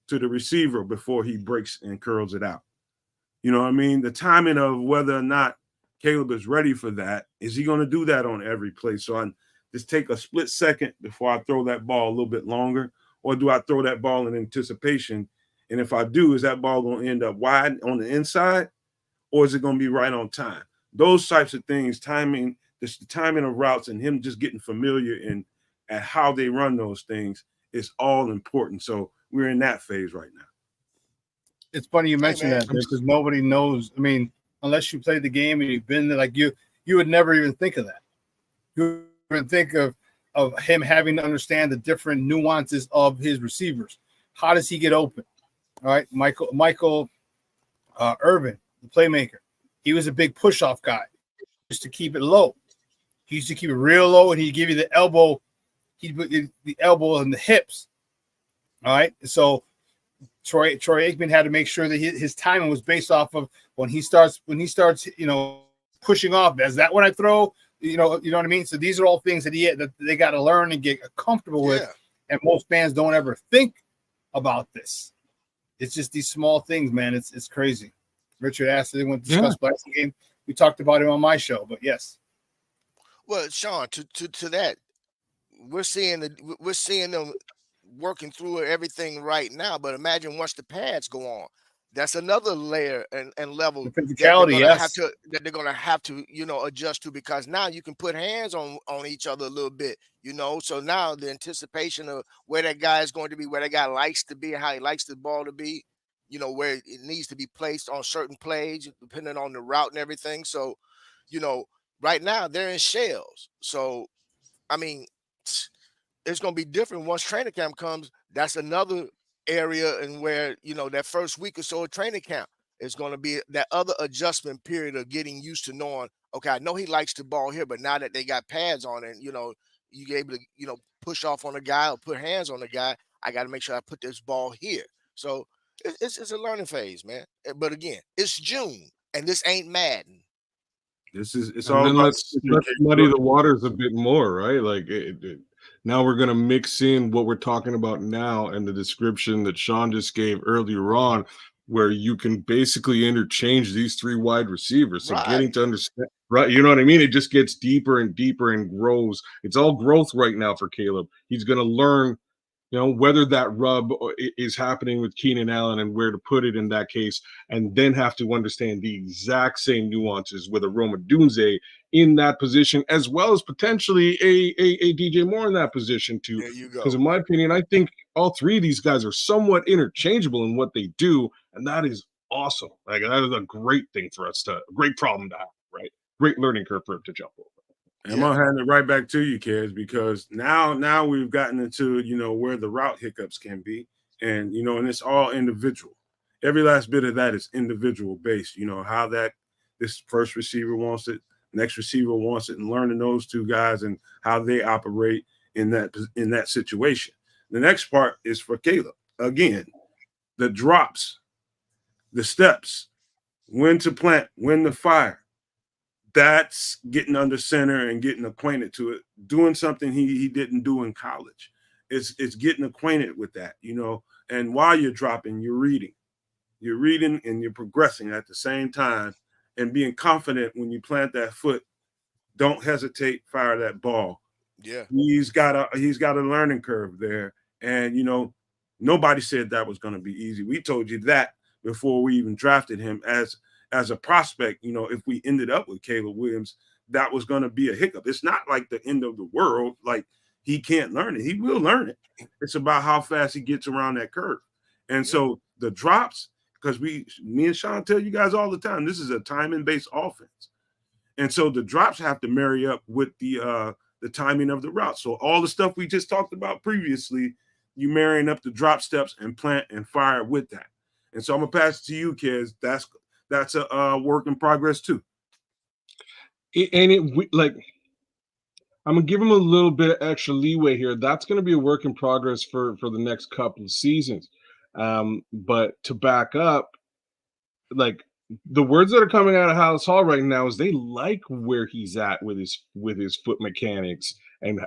to the receiver before he breaks and curls it out. You know what I mean? The timing of whether or not Caleb is ready for that. Is he going to do that on every play? So I just take a split second before I throw that ball a little bit longer, or do I throw that ball in anticipation? And if I do, is that ball going to end up wide on the inside, or is it going to be right on time? Those types of things, timing, the timing of routes and him just getting familiar and at how they run those things is all important. So we're in that phase right now. It's funny you mentioned that because nobody knows. I mean, unless you play the game and you've been there, like you would never even think of that. You would think of him having to understand the different nuances of his receivers. How does he get open? All right, Michael Irvin, the playmaker. He was a big push-off guy. He used to keep it low. He used to keep it real low, and he'd give you the elbow. He'd put the elbow and the hips. All right, so Troy Aikman had to make sure that his timing was based off of when he starts, pushing off. Is that when I throw? You know what I mean? So these are all things that they got to learn and get comfortable with. And most fans don't ever think about this. It's just these small things, man. It's crazy. Richard asked, they want to discuss Blackson game. We talked about it on my show, but yes. Well, Sean, to that, we're seeing them working through everything right now. But imagine once the pads go on, that's another layer and level the physicality, that they're gonna have to adjust to, because now you can put hands on each other a little bit, So now the anticipation of where that guy is going to be, where that guy likes to be, how he likes the ball to be, where it needs to be placed on certain plays, depending on the route and everything. So, right now they're in shells. So, I mean, it's going to be different once training camp comes. That's another area and where, that first week or so of training camp is going to be that other adjustment period of getting used to knowing, okay, I know he likes the ball here, but now that they got pads on it, you're able to, push off on a guy or put hands on a guy, I got to make sure I put this ball here. So it's a learning phase, man. But again, it's June and this ain't Madden. It's all about let's muddy the waters a bit more, right? Like now we're going to mix in what we're talking about now and the description that Sean just gave earlier on, where you can basically interchange these three wide receivers. So getting to understand, right? You know what I mean? It just gets deeper and deeper and grows. It's all growth right now for Caleb. He's going to learn, whether that rub is happening with Keenan Allen and where to put it in that case, and then have to understand the exact same nuances with a Rome Odunze in that position, as well as potentially a DJ Moore in that position too. There you go. Because in my opinion, I think all three of these guys are somewhat interchangeable in what they do, and that is awesome. Like that is a great thing for us great problem to have, right? Great learning curve for it to jump over. I'm gonna hand it right back to you, kids, because now we've gotten into where the route hiccups can be, and and it's all individual. Every last bit of that is individual based. How this first receiver wants it, next receiver wants it, and learning those two guys and how they operate in that situation. The next part is for Caleb. Again, the drops, the steps, when to plant, when to fire. That's getting under center and getting acquainted to it, doing something he didn't do in college. It's getting acquainted with that, you know. And while you're dropping, you're reading and you're progressing at the same time, and being confident when you plant that foot. Don't hesitate, fire that ball. Yeah. He's got a learning curve there, and you know, nobody said that was going to be easy. We told you that before we even drafted him as a prospect. You know, if we ended up with Caleb Williams, that was going to be a hiccup. It's not like the end of the world. Like, he can't learn it. He will learn it. It's about how fast he gets around that curve. And so the drops, because me and Sean tell you guys all the time, this is a timing-based offense. And so the drops have to marry up with the timing of the route. So all the stuff we just talked about previously, you marrying up the drop steps and plant and fire with that. And so I'm gonna pass it to you, kids. That's a work in progress too. I'm gonna give him a little bit of extra leeway here. That's gonna be a work in progress for the next couple of seasons. But to back up, like, the words that are coming out of House Hall right now is they like where he's at with his foot mechanics and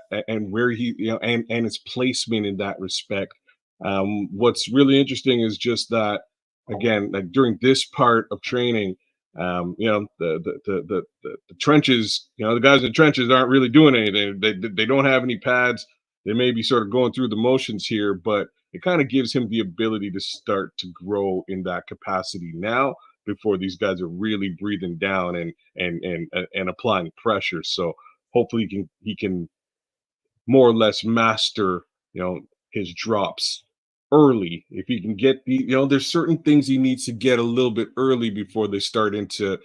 where he, you know, and his placement in that respect. What's really interesting is just that, again, like during this part of training, you know, the trenches, you know, the guys in the trenches aren't really doing anything. They don't have any pads. They may be sort of going through the motions here, but it kind of gives him the ability to start to grow in that capacity now, before these guys are really breathing down and applying pressure. So hopefully he can more or less master, you know, his drops early. If he can get the, you know, there's certain things he needs to get a little bit early before they start into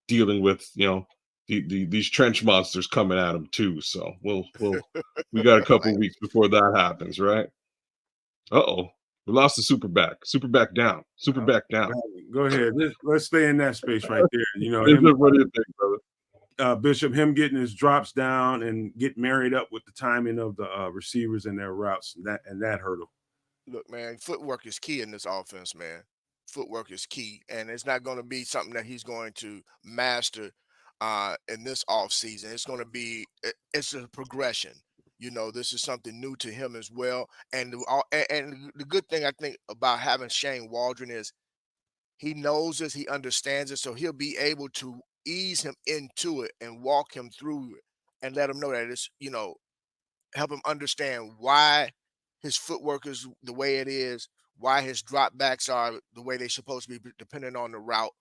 dealing with, you know, these trench monsters coming at him too. So we got a couple weeks before that happens, right? Uh-oh. We lost the super back. Super back down. Super back down. Go ahead. Let's stay in that space right there. You know, What do you think, brother? Bishop, him getting his drops down and get married up with the timing of the receivers and their routes, and that hurdle. Look, man, footwork is key in this offense, man. Footwork is key, and it's not going to be something that he's going to master in this off season. It's going to be it's a progression. You know, this is something new to him as well. And the good thing I think about having Shane Waldron is he knows this, he understands it, so he'll be able to ease him into it and walk him through it and let him know that it's, you know, help him understand why his footwork is the way it is, why his drop backs are the way they're supposed to be, depending on the route.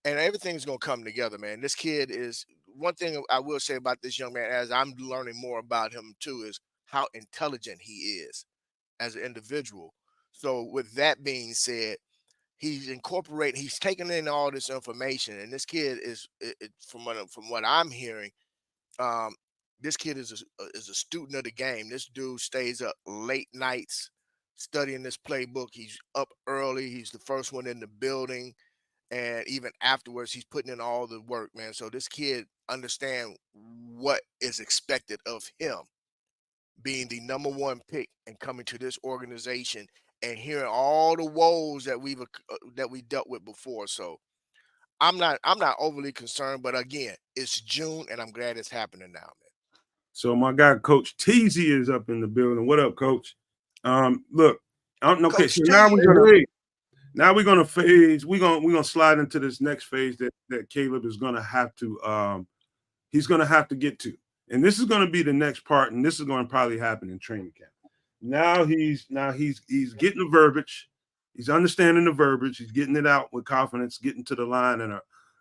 And everything's going to come together, man. This kid is, one thing I will say about this young man, as I'm learning more about him too, is how intelligent he is as an individual. So with that being said, he's taking in all this information, and this kid is, from what I'm hearing, um, this kid is a student of the game. This dude stays up late nights studying this playbook. He's up early. He's the first one in the building, and even afterwards, he's putting in all the work, man. So this kid understands what is expected of him, being the #1 pick and coming to this organization and hearing all the woes that we dealt with before. So I'm not overly concerned, but again, it's June, and I'm glad it's happening now, man. So my guy, Coach Teasy, is up in the building. What up, Coach? Look, okay. Coach So T, now we're gonna phase. We're gonna slide into this next phase that Caleb is gonna have to he's gonna have to get to, and this is gonna be the next part, and this is gonna probably happen in training camp. Now he's getting the verbiage. He's understanding the verbiage. He's getting it out with confidence, getting to the line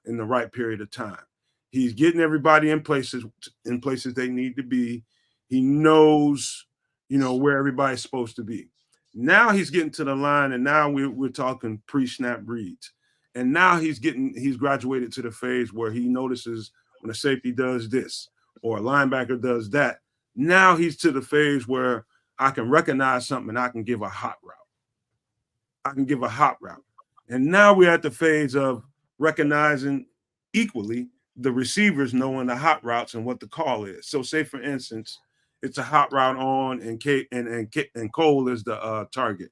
in the right period of time. He's getting everybody in places they need to be. He knows, you know, where everybody's supposed to be. Now he's getting to the line, and now we're talking pre-snap reads. And now he's graduated to the phase where he notices when a safety does this or a linebacker does that. Now he's to the phase where I can recognize something and I can give a hot route. And now we're at the phase of recognizing equally the receivers knowing the hot routes and what the call is. So say, for instance, it's a hot route on and Cole is the target.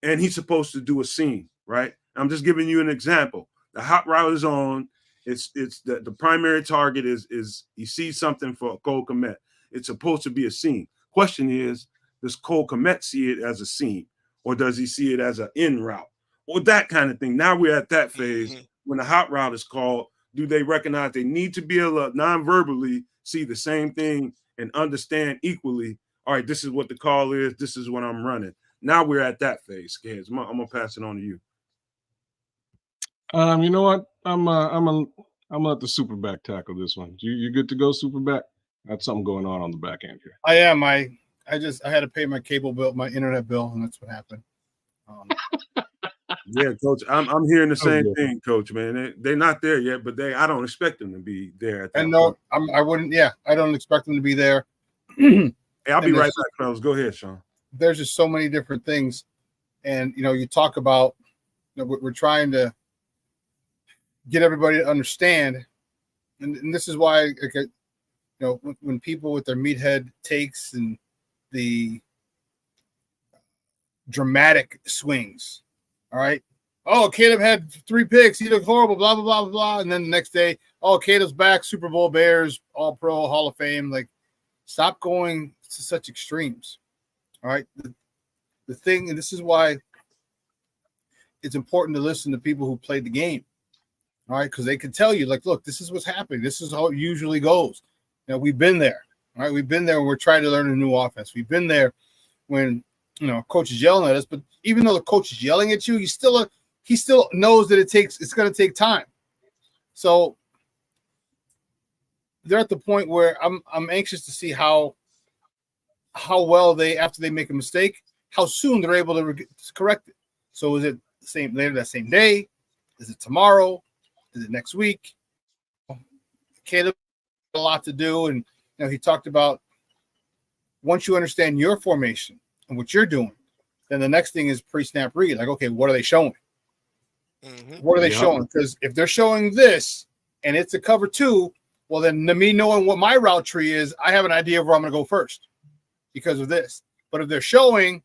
and he's supposed to do a seam, right? I'm just giving you an example. The hot route is on. It's the primary target is he sees something for Cole Kmet. It's supposed to be a seam. Question is, does Cole Kmet see it as a seam, or does he see it as an in route, or that kind of thing? Now we're at that phase when the hot route is called. Do they recognize they need to be able to non-verbally see the same thing and understand equally? All right, this is what the call is. This is what I'm running. Now we're at that phase, kids. I'm gonna pass it on to you. You know what? I'm gonna let the super back tackle this one. You good to go, super back? Got something going on the back end here. I am. I had to pay my cable bill, my internet bill, and that's what happened. Yeah, Coach. I'm hearing the same thing, Coach. Man, they're not there yet, but I don't expect them to be there. At that point. I wouldn't. Yeah, I don't expect them to be there. Hey, I'll be right back, fellas. Go ahead, Sean. There's just so many different things, and you talk about. We're trying to get everybody to understand, and this is why, when people with their meathead takes and the dramatic swings, all right. Oh, Caleb had 3 picks. He looked horrible, blah, blah, blah, blah. And then the next day, oh, Caleb's back, Super Bowl Bears, All Pro, Hall of Fame. Like, stop going to such extremes. All right. The thing, and this is why it's important to listen to people who played the game. All right. Because they can tell you, like, look, this is what's happening. This is how it usually goes. We've been there. All right. We've been there when we're trying to learn a new offense. We've been there when, coach is yelling at us. But even though the coach is yelling at you, he still knows that it's going to take time. So they're at the point where I'm anxious to see how well after they make a mistake, how soon they're able to correct it. So is it later that same day? Is it tomorrow? Is it next week? Caleb had a lot to do, and he talked about once you understand your formation and what you're doing, then the next thing is pre-snap read. Like, okay, what are they showing? What are they showing? Because if they're showing this and it's a cover 2, well, then me knowing what my route tree is, I have an idea of where I'm going to go first because of this. But if they're showing,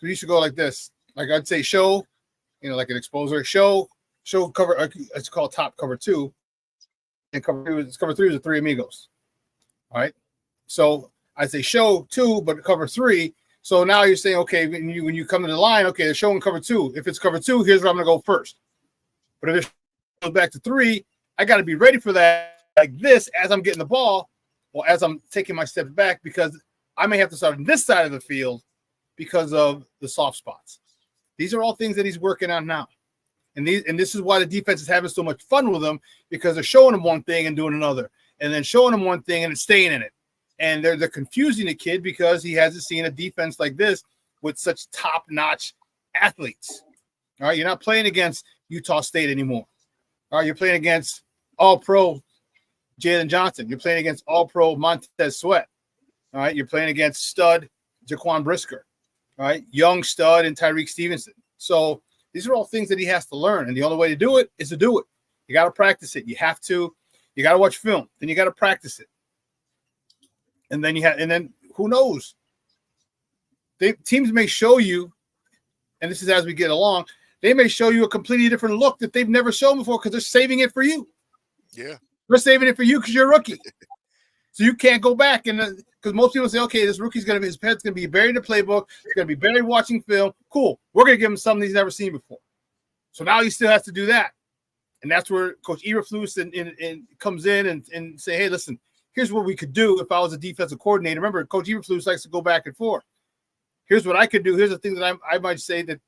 we used to go like this. Like I'd say show, like an exposer, show cover. It's called top cover 2. And cover 3 is the 3 amigos. All right. So I say show 2, but cover 3. So now you're saying, okay, when you come to the line, okay, they're showing cover 2. If it's cover 2, here's where I'm going to go first. But if it goes back to 3, I got to be ready for that like this as I'm getting the ball or as I'm taking my steps back because I may have to start on this side of the field because of the soft spots. These are all things that he's working on now. And this is why the defense is having so much fun with him because they're showing him one thing and doing another and then showing him one thing and it's staying in it. And they're confusing the kid because he hasn't seen a defense like this with such top-notch athletes. All right, you're not playing against Utah State anymore. All right, you're playing against All-Pro Jalen Johnson. You're playing against All-Pro Montez Sweat. All right, you're playing against stud Jaquan Brisker. All right, young stud and Tyreek Stevenson. So these are all things that he has to learn, and the only way to do it is to do it. You got to practice it. You got to watch film. Then you got to practice it. And then who knows? Teams may show you, and this is as we get along, they may show you a completely different look that they've never shown before because they're saving it for you. Yeah. They're saving it for you because you're a rookie. So you can't go back. And because most people say, okay, this rookie's his head's going to be buried in the playbook. He's going to be buried watching film. Cool. We're going to give him something he's never seen before. So now he still has to do that. And that's where Coach Eberflus and comes in and say, hey, listen, here's what we could do if I was a defensive coordinator. Remember, Coach Eberflus likes to go back and forth. Here's what I could do. Here's the thing that I might say that,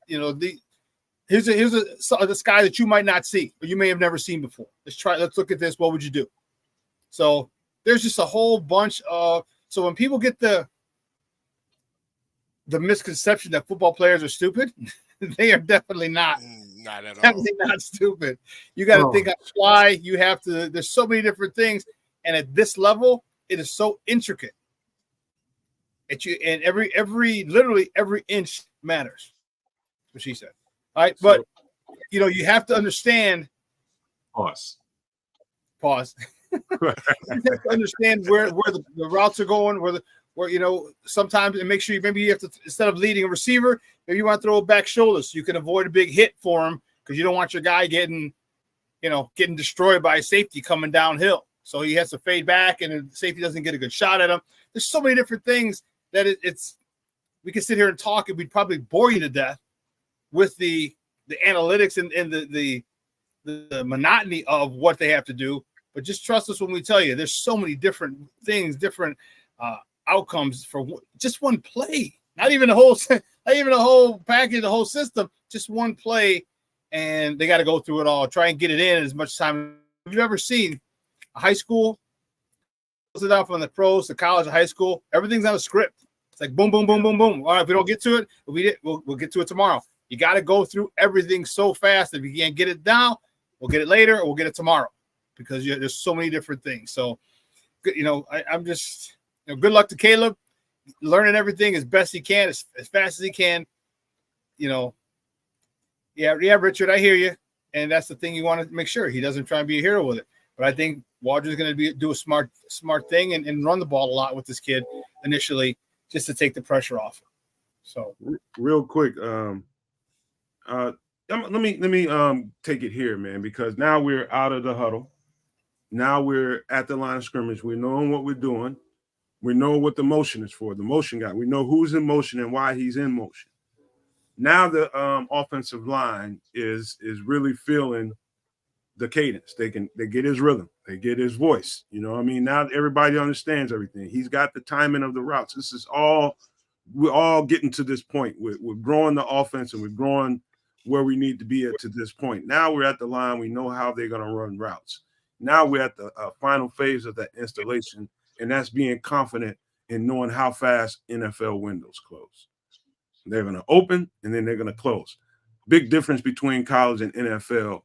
here's a sky that you might not see or you may have never seen before. Let's look at this. What would you do? So there's just a whole bunch of – so when people get the misconception that football players are stupid, they are definitely not. Not at all. Definitely not stupid. You got to think on the fly. You have to – there's so many different things. And at this level, it is so intricate. And literally every inch matters. That's what she said. All right, but you have to understand. Pause. You have to understand where the routes are going, where where, sometimes, and make sure maybe you have to, instead of leading a receiver, maybe you want to throw a back shoulder so you can avoid a big hit for him, because you don't want your guy getting destroyed by a safety coming downhill. So he has to fade back, and the safety doesn't get a good shot at him. There's so many different things that we can sit here and talk, and we'd probably bore you to death with the analytics and the monotony of what they have to do. But just trust us when we tell you there's so many different things, different outcomes for just one play. Not even the whole package, the whole system, just one play, and they got to go through it all, try and get it in as much time. Have you ever seen a high school? It out from the pros to college to high school, everything's on a script. It's like boom, boom, boom, boom, boom. All right, if we don't get to it, we'll get to it tomorrow. You got to go through everything so fast. If you can't get it now, we'll get it later, or we'll get it tomorrow, because there's so many different things. So, I'm just, good luck to Caleb, learning everything as best he can, as fast as he can. Yeah, Richard, I hear you, and that's the thing. You want to make sure he doesn't try and be a hero with it. But I think Waldron's going to do a smart thing and run the ball a lot with this kid initially, just to take the pressure off. So real quick, let me take it here, man, because now we're out of the huddle. Now we're at the line of scrimmage. We're knowing what we're doing. We know what the motion is for. The motion guy. We know who's in motion and why he's in motion. Now the offensive line is really feeling the cadence. They get his rhythm. They get his voice. Now everybody understands everything. He's got the timing of the routes. This is we're all getting to this point. We're growing the offense, and we're growing where we need to be at to this point. Now we're at the line. We know how they're going to run routes. Now we're at the final phase of that installation, and that's being confident in knowing how fast NFL windows close. They're going to open, and then they're going to close. Big difference between college and NFL.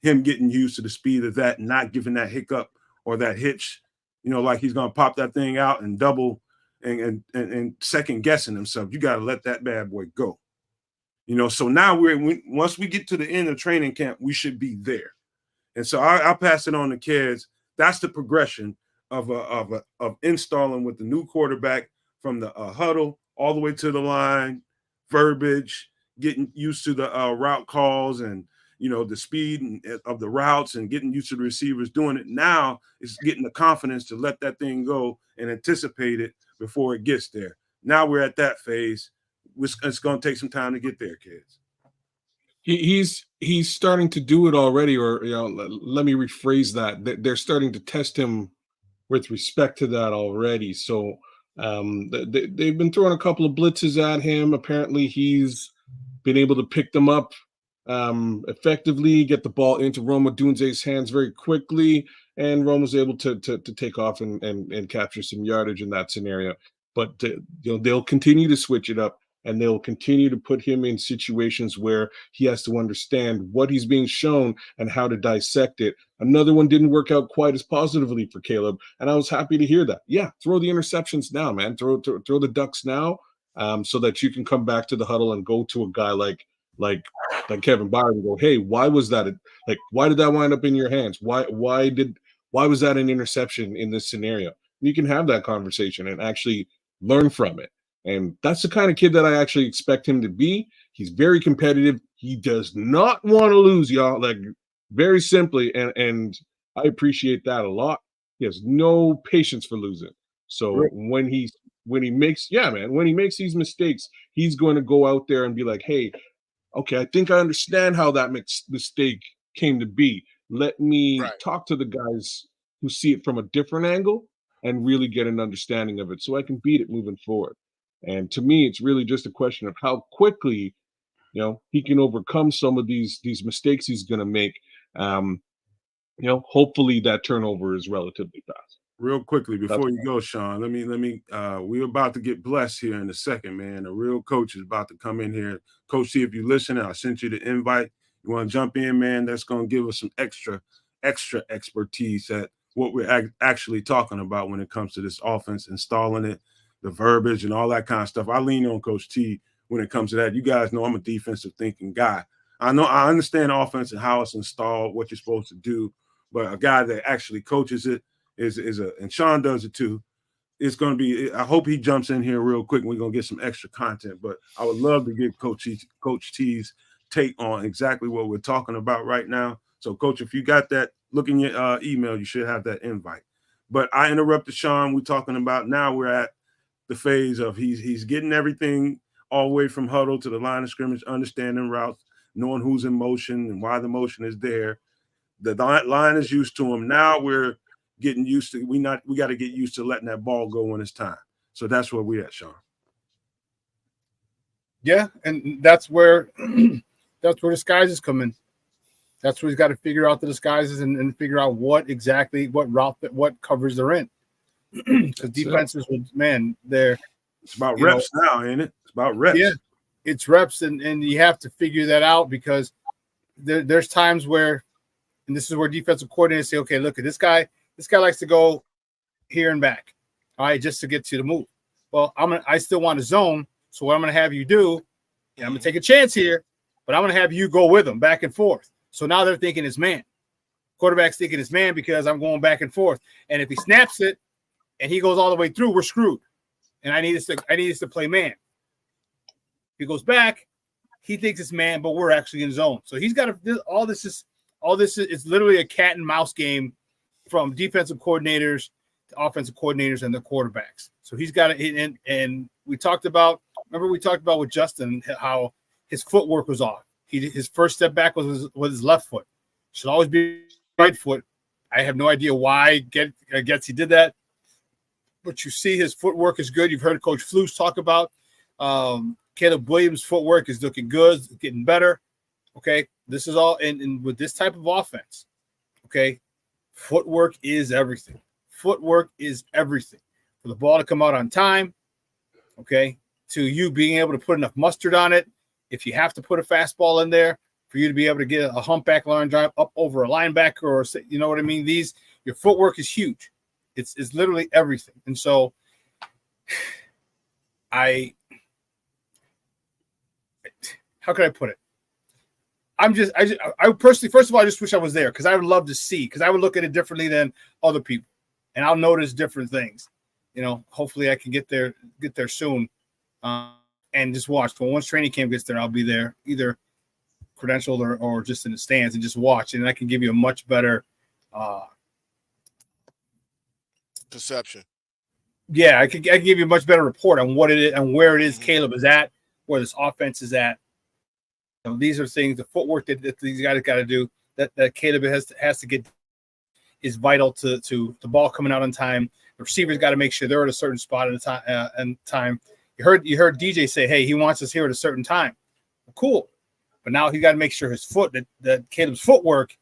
Him getting used to the speed of that, and not giving that hiccup or that hitch, like he's going to pop that thing out and double and second guessing himself. You got to let that bad boy go. So now once we get to the end of training camp, we should be there. And so I'll pass it on to kids. That's the progression of installing with the new quarterback, from the huddle all the way to the line, verbiage, getting used to the route calls and the speed of the routes, and getting used to the receivers doing it. Now it's getting the confidence to let that thing go and anticipate it before it gets there. Now we're at that phase. It's going to take some time to get there, kids. He's starting to do it already, or let me rephrase that. They're starting to test him with respect to that already. So they've been throwing a couple of blitzes at him. Apparently, he's been able to pick them up effectively, get the ball into Rome Odunze's hands very quickly, and Rome was able to take off and capture some yardage in that scenario. But they'll continue to switch it up, and they'll continue to put him in situations where he has to understand what he's being shown and how to dissect it. Another one didn't work out quite as positively for Caleb, and I was happy to hear that. Yeah, throw the interceptions now, man. Throw the ducks now, so that you can come back to the huddle and go to a guy like Kevin Byard and go, hey, why was that? Why did that wind up in your hands? Why was that an interception in this scenario? You can have that conversation and actually learn from it. And that's the kind of kid that I actually expect him to be. He's very competitive. He does not want to lose, y'all. Very simply, and I appreciate that a lot. He has no patience for losing. So when he makes these mistakes, he's going to go out there and be like, hey, okay, I think I understand how that mistake came to be. Let me talk to the guys who see it from a different angle and really get an understanding of it so I can beat it moving forward. And to me, it's really just a question of how quickly, he can overcome some of these mistakes he's going to make. Hopefully that turnover is relatively fast. Real quickly before you go, Sean, let me we're about to get blessed here in a second, man. A real coach is about to come in here. Coach C, if you listen, I sent you the invite. You want to jump in, man? That's going to give us some extra expertise at what we're actually talking about when it comes to this offense, installing it, the verbiage and all that kind of stuff. I lean on Coach T when it comes to that. You guys know I'm a defensive thinking guy. I understand offense and how it's installed, what you're supposed to do, but a guy that actually coaches it and Sean does it too. it's going to be. I hope he jumps in here real quick, and we're going to get some extra content. But I would love to get Coach T's take on exactly what we're talking about right now. So, Coach, if you got that, look in your email. You should have that invite. But I interrupted Sean. We're talking about now. We're at the phase of he's getting everything all the way from huddle to the line of scrimmage, understanding routes, knowing who's in motion and why the motion is there. The line is used to him. Now we're getting used to we got to get used to letting that ball go when it's time. So that's where we at, Sean. Yeah, and that's where disguises come in. That's where he's got to figure out the disguises and figure out what route what coverage they're in. Because defenses, it's about reps now, ain't it? It's about reps. Yeah, it's reps, and you have to figure that out because there's times where, and this is where defensive coordinators say, okay, look at this guy. This guy likes to go here and back, all right, just to get to the move. Well, I still want to zone, so what I'm going to have you do, I'm going to take a chance here, but I'm going to have you go with him back and forth. So now they're thinking it's man. Quarterback's thinking it's man because I'm going back and forth. And if he snaps it and he goes all the way through, we're screwed. And I need us to play man. If he goes back, he thinks it's man, but we're actually in zone. So he's got to all this is literally a cat and mouse game from defensive coordinators to offensive coordinators and the quarterbacks. So he's got to, and we talked about with Justin how his footwork was off. His first step back was his left foot. Should always be right foot. I have no idea why he did that. But you see his footwork is good. You've heard Coach Flus talk about Caleb Williams' footwork is looking good, getting better. Okay, this is all, and with this type of offense, okay, footwork is everything. Footwork is everything. For the ball to come out on time, okay, to you being able to put enough mustard on it. If you have to put a fastball in there, for you to be able to get a humpback line drive up over a linebacker, or you know what I mean? Your footwork is huge. It's literally everything. And so how can I put it? I personally, first of all, I just wish I was there because I would love to see, because I would look at it differently than other people, and I'll notice different things. Hopefully I can get there soon, and just watch. When once training camp gets there, I'll be there, either credentialed or just in the stands, and just watch, and I can give you a much better perception. Yeah, I can give you a much better report on what it is and where it is Caleb is at, where this offense is at. These are things, the footwork that these guys got to do, that Caleb has to get, is vital to the ball coming out on time. The receivers got to make sure they're at a certain spot at a time. You heard DJ say, hey, he wants us here at a certain time. Well, cool. But now he got to make sure his that Caleb's footwork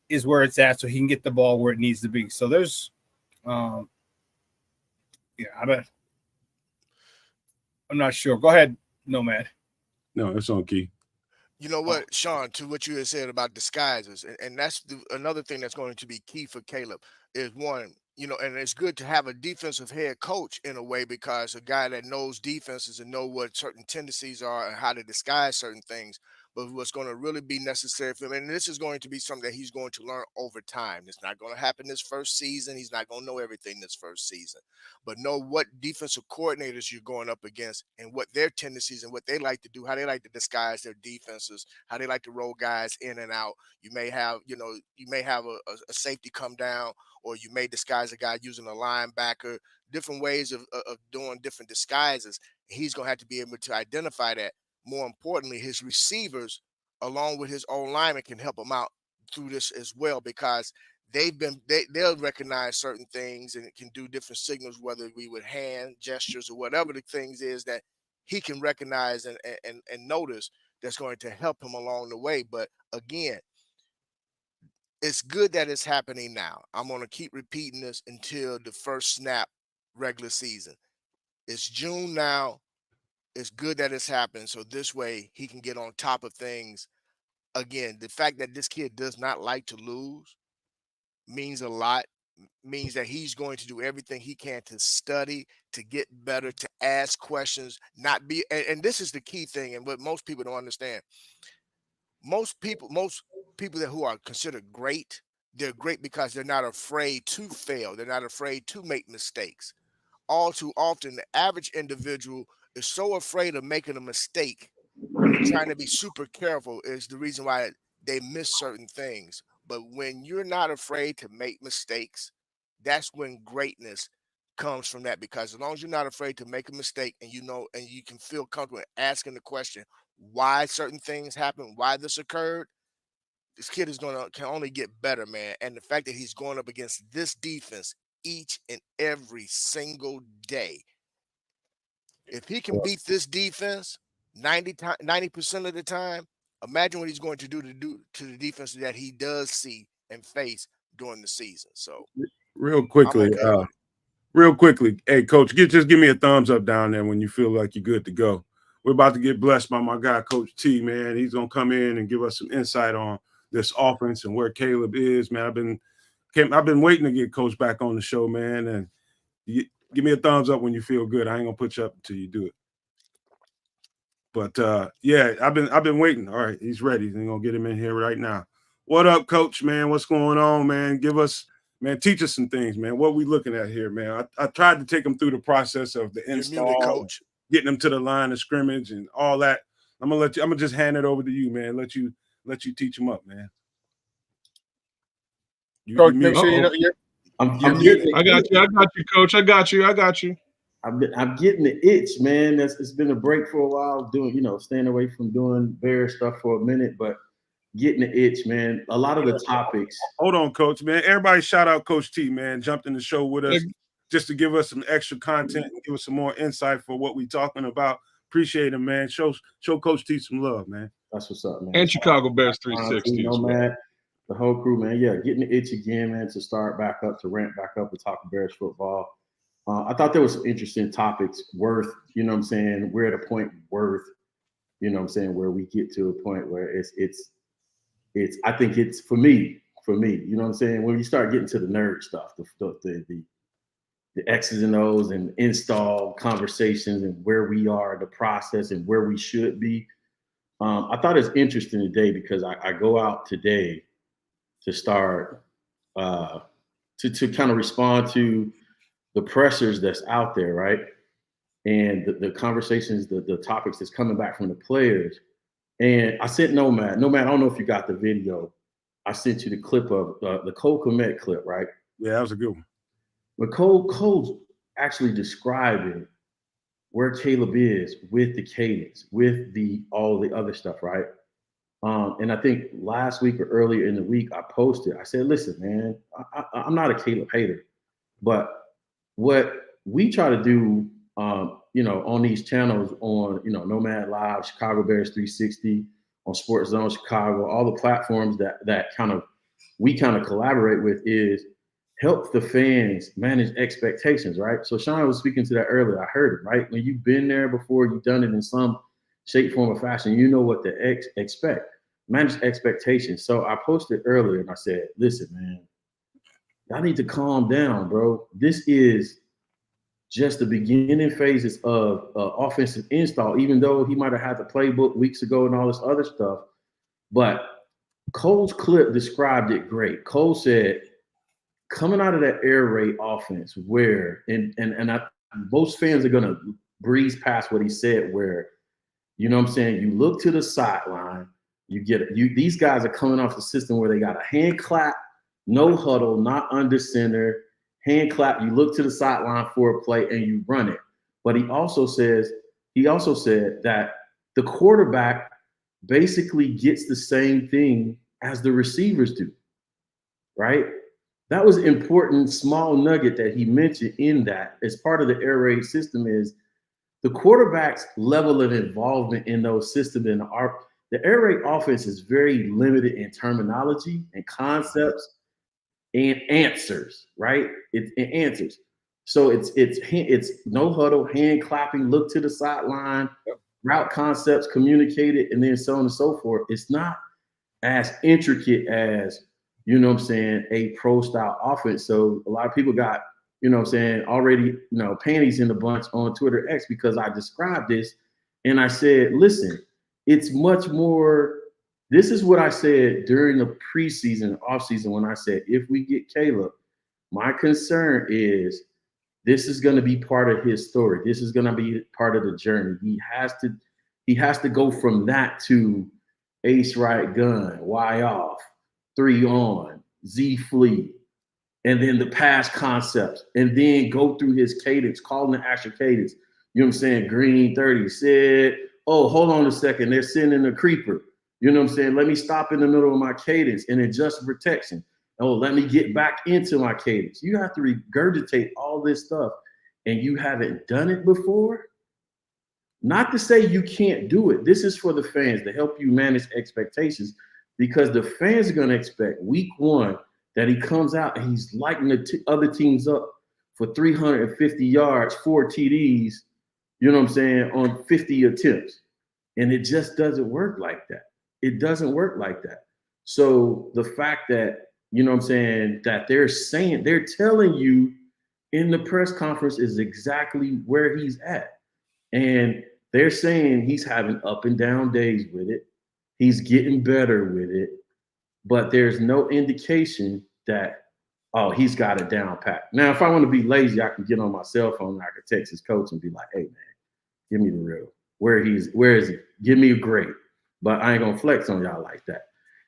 is where it's at so he can get the ball where it needs to be. So there's I'm not sure. Go ahead, Nomad. No, it's on key. You know what, Sean, to what you had said about disguises, and that's another thing that's going to be key for Caleb is one, and it's good to have a defensive head coach in a way, because a guy that knows defenses and know what certain tendencies are and how to disguise certain things. But what's going to really be necessary for him, and this is going to be something that he's going to learn over time. It's not going to happen this first season. He's not going to know everything this first season, but know what defensive coordinators you're going up against and what their tendencies and what they like to do, how they like to disguise their defenses, how they like to roll guys in and out. You may have a safety come down, or you may disguise a guy using a linebacker, different ways of doing different disguises. He's going to have to be able to identify that. More importantly, his receivers, along with his own lineman, can help him out through this as well, because they'll recognize certain things and can do different signals, whether it be with hand gestures or whatever the things is that he can recognize and notice, that's going to help him along the way. But again, it's good that it's happening now. I'm going to keep repeating this until the first snap regular season. It's June now. It's good that it's happened, so this way he can get on top of things. Again, the fact that this kid does not like to lose means a lot, means that he's going to do everything he can to study, to get better, to ask questions, not be, and this is the key thing, and what most people don't understand. Most people who are considered great, they're great because they're not afraid to fail. They're not afraid to make mistakes. all too often, the average individual is so afraid of making a mistake and trying to be super careful is the reason why they miss certain things. But when you're not afraid to make mistakes, that's when greatness comes from that. Because as long as you're not afraid to make a mistake and and you can feel comfortable asking the question why certain things happen, why this occurred, this kid can only get better, man. And the fact that he's going up against this defense each and every single day, if he can beat this defense 90% of the time, imagine what he's going to do to the defense that he does see and face during the season. So real quickly, I'm okay with it. real quickly, hey coach, just give me a thumbs up down there when you feel like you're good to go. We're about to get blessed by my guy, Coach T, man. He's gonna come in and give us some insight on this offense and where Caleb is, man. I've been waiting to get Coach back on the show, man. And give me a thumbs up when you feel good. I ain't gonna put you up until you do it. But yeah, I've been waiting. All right, he's ready. We're gonna get him in here right now. What up, Coach, man? What's going on, man? Teach us some things, man. What we looking at here, man? I tried to take him through the process of the install, muted, Coach. Getting them to the line of scrimmage and all that. I'm gonna just hand it over to you, man. Let you teach them up, man. Coach, make sure you know I got you, Coach. I got you. I'm getting the itch, man. It's been a break for a while, staying away from doing Bears stuff for a minute, but getting the itch, man. A lot of the topics. Hold on, Coach, man. Everybody shout out Coach T, man. Jumped in the show with us just to give us some extra content and give us some more insight for what we talking about. Appreciate him, man. Show Coach T some love, man. That's what's up, man. And Chicago Bears 360. Nomad, the whole crew, man. Yeah, getting the itch again, man, to start back up, to ramp back up and talk Bears football. I thought there was some interesting topics worth, we're at a point worth, where we get to a point where it's I think it's for me, when you start getting to the nerd stuff, the X's and O's and install conversations and where we are, the process and where we should be. I thought it's interesting today because I go out today to start to kind of respond to the pressures that's out there, right? And the conversations, the topics that's coming back from the players. And I sent Nomad, I don't know if you got the video. I sent you the clip of the Cole Kmet clip, right? Yeah, that was a good one. But Cole's actually describing where Caleb is with the cadence, with all the other stuff, right? And I think last week or earlier in the week, I said, listen, man, I'm not a Caleb hater, but what we try to do, on these channels on, Nomad Live, Chicago Bears 360, on Sports Zone Chicago, all the platforms that we collaborate with is help the fans manage expectations, right? So Sean was speaking to that earlier. I heard it, right? When you've been there before, you've done it in some shape, form, or fashion, you know what to expect. Manage expectations. So I posted earlier and I said, listen, man, y'all need to calm down, bro. This is just the beginning phases of offensive install, even though he might have had the playbook weeks ago and all this other stuff. But Cole's clip described it great. Cole said, coming out of that air raid offense where, most fans are going to breeze past what he said, where, you look to the sideline, these guys are coming off the system where they got a hand clap, no huddle, not under center, hand clap, you look to the sideline for a play and you run it. But he also said that the quarterback basically gets the same thing as the receivers do, right? That was an important small nugget that he mentioned in that as part of the air raid system is the quarterback's level of involvement in those systems. And the air raid offense is very limited in terminology and concepts and answers, right? It answers. So it's no huddle, hand clapping, look to the sideline, route concepts communicated, and then so on and so forth. It's not as intricate as, a pro style offense. So a lot of people got, already, panties in the bunch on Twitter X because I described this and I said, listen, it's much more. This is what I said during the preseason, offseason, when I said, if we get Caleb, my concern is This is going to be part of his story. This is going to be part of the journey. He has to go from that to ace right gun, Y off, 3 on, Z flee, and then the pass concepts, and then go through his cadence, calling the actual cadence. You know what I'm saying? Green 30 said, oh, hold on a second. They're sending a creeper. You know what I'm saying? Let me stop in the middle of my cadence and adjust protection. Oh, let me get back into my cadence. You have to regurgitate all this stuff, and you haven't done it before. Not to say you can't do it. This is for the fans to help you manage expectations, because the fans are going to expect week 1 that he comes out and he's lighting the other teams up for 350 yards, 4 TDs, you know what I'm saying, on 50 attempts. And it just doesn't work like that. It doesn't work like that. So the fact that, you know what I'm saying, that they're telling you in the press conference is exactly where he's at. And they're saying he's having up and down days with it. He's getting better with it. But there's no indication that, oh, he's got it down pat. Now, if I want to be lazy, I can get on my cell phone and I can text his coach and be like, hey, man, give me the real. Where is he? Give me a grade. But I ain't going to flex on y'all like that.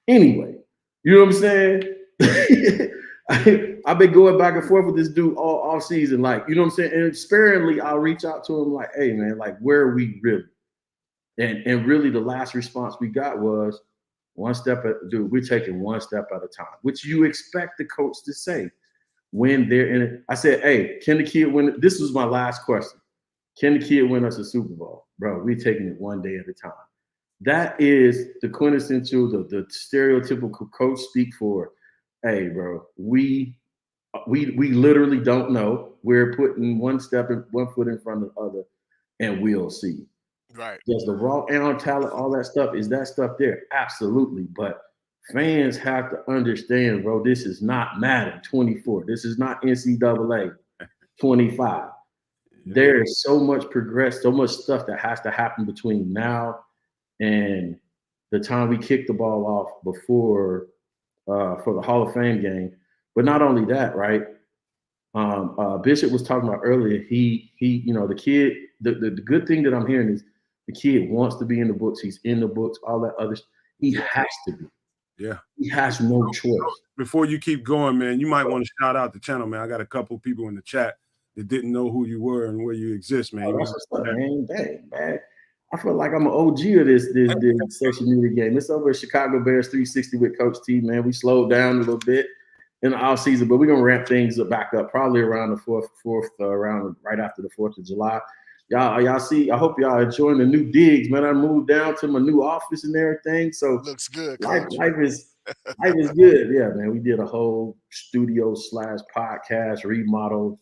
Anyway, you know what I'm saying? I've been going back and forth with this dude all off season. Like, you know what I'm saying? And sparingly, I'll reach out to him like, hey, man, like, where are we really? And really the last response we got was, we're taking one step at a time, which you expect the coach to say when they're in it. I said, hey, can the kid win? This was my last question. Can the kid win us a Super Bowl? Bro, we're taking it one day at a time. That is the quintessential, the stereotypical coach speak for, hey, bro, we literally don't know. We're putting one foot in front of the other, and we'll see. Right. Does the raw analytic talent, all that stuff, is that stuff there? Absolutely. But fans have to understand, bro, this is not Madden 24. This is not NCAA 25. There is so much so much stuff that has to happen between now and the time we kick the ball off before for the Hall of Fame game. But not only that, right? Bishop was talking about earlier, he the kid, the good thing that I'm hearing is the kid wants to be in the books. He's in the books, all that other stuff. He has to be. Yeah. He has no choice. Before you keep going, man, you might want to shout out the channel, man. I got a couple people in the chat that didn't know who you were and where you exist, man. Oh, that's what's up, man. Dang, man. I feel like I'm an OG of this social media game. It's over at Chicago Bears 360 with Coach T, man. We slowed down a little bit in the off season, but we're gonna ramp things back up probably around the fourth around right after the 4th of July. Y'all see, I hope y'all enjoying the new digs, man. I moved down to my new office and everything. So looks good. Life is good. Yeah, man. We did a whole studio / podcast remodel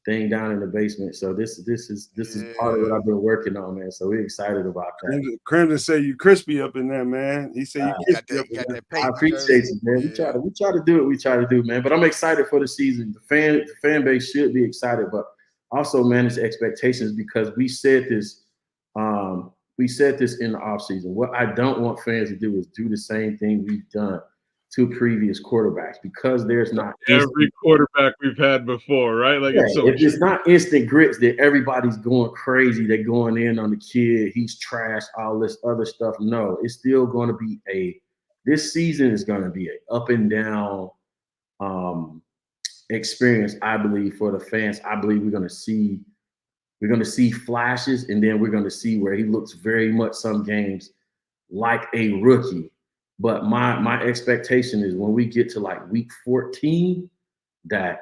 thing down in the basement. So this is part of what I've been working on, man. So we're excited about that. Crimson say you crispy up in there, man. He said you crispy up in there. I appreciate you, man. We try to do what we try to do, man. But I'm excited for the season. The fan base should be excited, but also manage expectations, because we said this in the offseason. What I don't want fans to do is do the same thing we've done to previous quarterbacks, because there's not every quarterback we've had before, right? Like, if it's not instant grits that everybody's going crazy, they're going in on the kid, he's trash, all this other stuff. No, it's still going to be this season is going to be an up and down experience, I believe, for the fans. I believe we're going to see flashes, and then we're going to see where he looks very much some games like a rookie. But my expectation is when we get to like week 14, that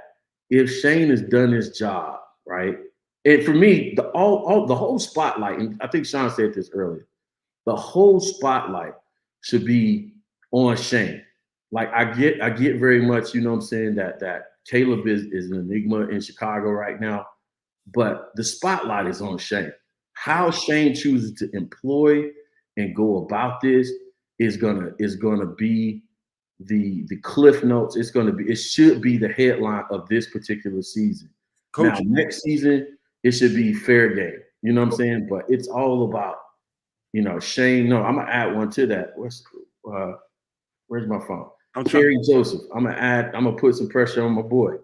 if Shane has done his job, right? And for me, the whole spotlight, and I think Sean said this earlier, the whole spotlight should be on Shane. Like I get very much, you know what I'm saying, that Caleb is an enigma in Chicago right now, but the spotlight is on Shane. How Shane chooses to employ and go about this is gonna be the cliff notes. It should be the headline of this particular season. Coach, now, next season it should be fair game. You know what I'm saying? But it's all about, Shane. No, I'm gonna add one to that. Where's my phone? Kerry Joseph. I'm gonna put some pressure on my boy.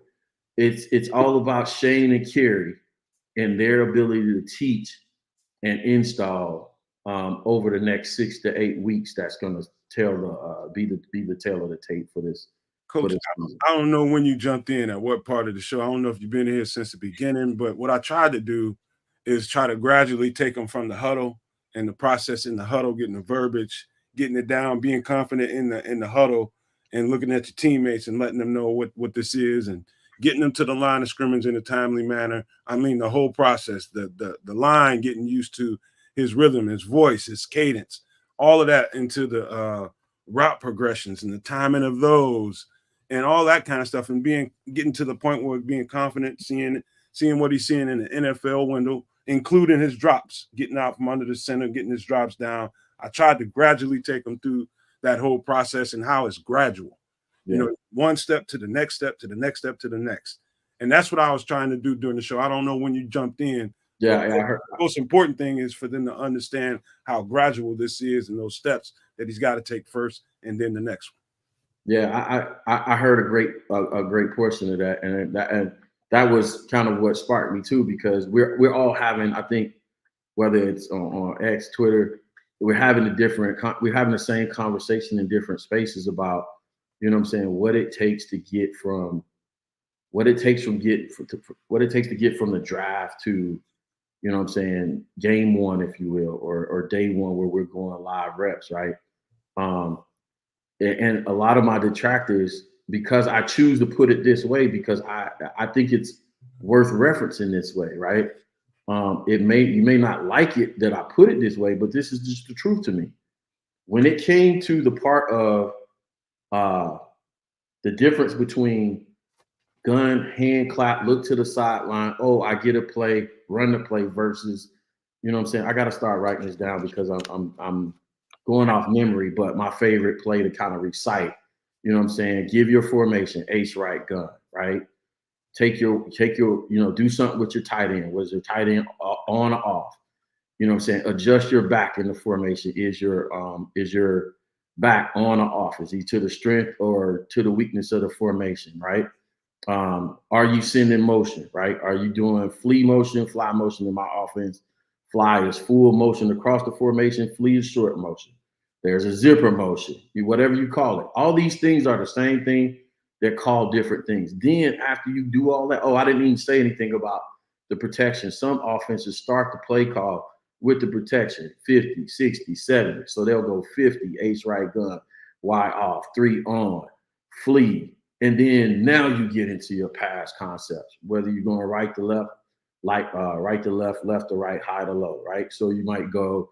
it's all about Shane and Kerry and their ability to teach and install over the next 6 to 8 weeks. That's going to be the tail of the tape for this. Coach, I don't know when you jumped in at what part of the show. I don't know if you've been here since the beginning, but what I tried to do is try to gradually take them from the huddle and the process in the huddle, getting the verbiage, getting it down, being confident in the huddle, and looking at your teammates and letting them know what this is, and getting them to the line of scrimmage in a timely manner. I mean, the whole process, the line, getting used to his rhythm, his voice, his cadence, all of that into the route progressions and the timing of those and all that kind of stuff, and getting to the point where being confident, seeing what he's seeing in the NFL window, including his drops, getting out from under the center, getting his drops down. I tried to gradually take him through that whole process and how it's gradual. Yeah. You know, one step to the next step to the next step to the next. And that's what I was trying to do during the show. I don't know when you jumped in. Yeah, I heard. The most important thing is for them to understand how gradual this is and those steps that he's got to take first and then the next one. Yeah, I heard a great portion of that, and that was kind of what sparked me too, because we're all having, I think, whether it's on X, Twitter, we're having the same conversation in different spaces about, you know what I'm saying, what it takes to get from the draft to, you know what I'm saying, game one, if you will, or day one where we're going live reps, right? And a lot of my detractors, because I choose to put it this way, because I think it's worth referencing this way, right? You may not like it that I put it this way, but this is just the truth to me. When it came to the part of the difference between gun, hand clap, look to the sideline, oh, I get a play, run the play, versus, you know what I'm saying, I got to start writing this down because I'm going off memory, but my favorite play to kind of recite, you know what I'm saying? Give your formation, ace, right, gun, right? Take your, do something with your tight end. Was your tight end on or off? You know what I'm saying? Adjust your back in the formation. Is your back on or off? Is he to the strength or to the weakness of the formation, right? Are you sending motion, right? Are you doing flee motion, fly motion in my offense? Fly is full motion across the formation, flee is short motion. There's a zipper motion, whatever you call it. All these things are the same thing. They're called different things. Then after you do all that, I didn't even say anything about the protection. Some offenses start the play call with the protection, 50, 60, 70. So they'll go 50, ace, right, gun, Y off, 3 on, flee. And then now you get into your pass concepts, whether you're going right to left, like right to left, left to right, high to low, right? So you might go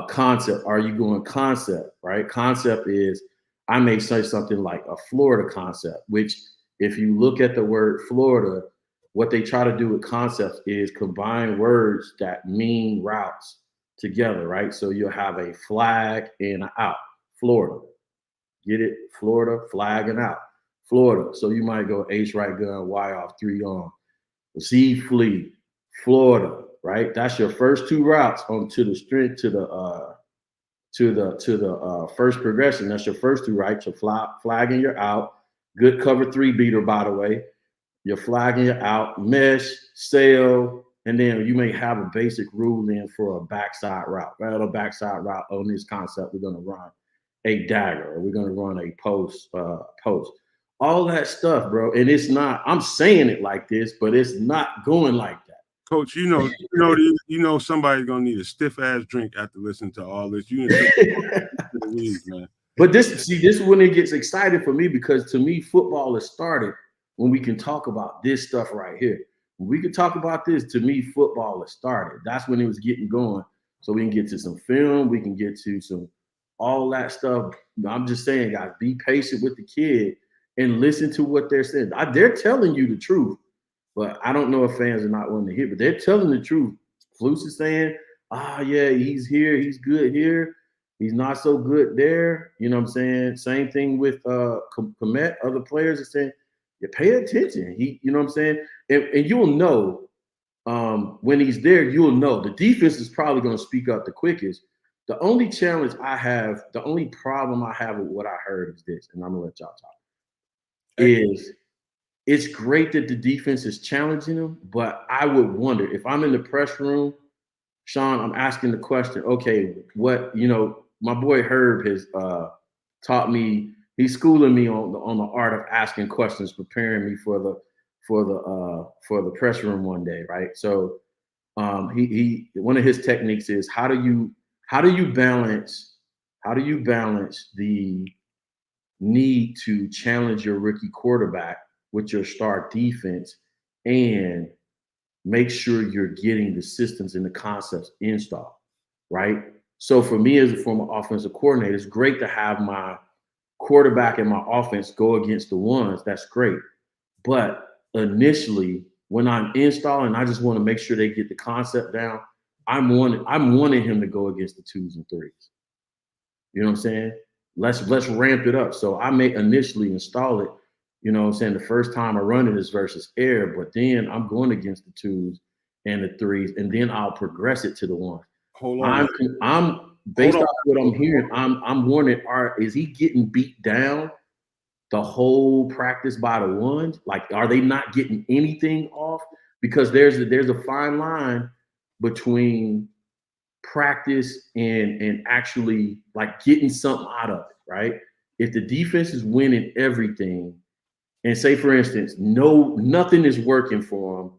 concept. Are you going concept, right? Concept is, I may say something like a Florida concept, which if you look at the word Florida, what they try to do with concepts is combine words that mean routes together, right? So you'll have a flag and an out, Florida. Get it? Florida, flag and out, Florida. So you might go ace, right, gun, Y off, 3 on, receive, flee, Florida, right? That's your first 2 routes onto the strength to the first progression. That's your first 2, right? Your flag and you're out. Good cover 3 beater, by the way. Your flag and you're out, mesh, sail, and then you may have a basic rule in for a backside route. Right, a backside route on this concept, we're going to run a dagger, or we're going to run a post. All that stuff, bro. And it's not, I'm saying it like this, but it's not going like that. Coach, you know somebody's gonna need a stiff ass drink after listening to all this. You man. But this is when it gets exciting for me, because to me, football has started when we can talk about this stuff right here. When we can talk about this, to me, football has started. That's when it was getting going. So we can get to some film, we can get to some all that stuff. I'm just saying, guys, be patient with the kid and listen to what they're saying. They're telling you the truth. But I don't know if fans are not wanting to hear, but they're telling the truth. Flus is saying, yeah, he's here. He's good here. He's not so good there. You know what I'm saying? Same thing with Komet. Other players are saying, you pay attention. You know what I'm saying? And you'll know when he's there, you'll know. The defense is probably going to speak up the quickest. The only challenge I have, the only problem I have with what I heard is this, and I'm going to let y'all talk, is it's great that the defense is challenging them, but I would wonder if I'm in the press room, Sean, I'm asking the question, okay, what, my boy Herb has taught me, he's schooling me on the art of asking questions, preparing me for the press room one day, right? So he one of his techniques is how do you balance the need to challenge your rookie quarterback with your star defense and make sure you're getting the systems and the concepts installed, right? So for me as a former offensive coordinator, it's great to have my quarterback and my offense go against the ones. That's great. But initially, when I'm installing, I just want to make sure they get the concept down. I'm wanting him to go against the 2s and 3s. You know what I'm saying? Let's ramp it up. So I may initially install it, you know what I'm saying, the first time I run it is versus air, but then I'm going against the 2s and the 3s, and then I'll progress it to the 1. Hold on. I'm based off what I'm hearing, I'm wondering, is he getting beat down the whole practice by the 1s? Like, are they not getting anything off? Because there's a fine line between practice and actually like getting something out of it, right? If the defense is winning everything, and say for instance, nothing is working for him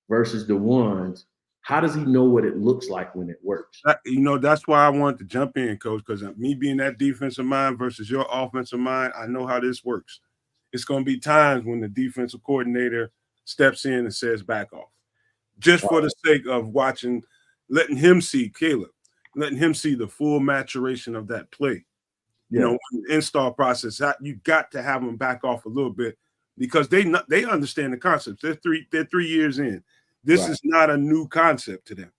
versus the 1s, how does he know what it looks like when it works? That's why I wanted to jump in, Coach, because me being that defensive mind versus your offensive mind, I know how this works. It's going to be times when the defensive coordinator steps in and says back off, just for the sake of letting him see Caleb, letting him see the full maturation of that play. Yeah. Install process, you got to have them back off a little bit because they understand the concepts. They're 3 years in. This is not a new concept to them.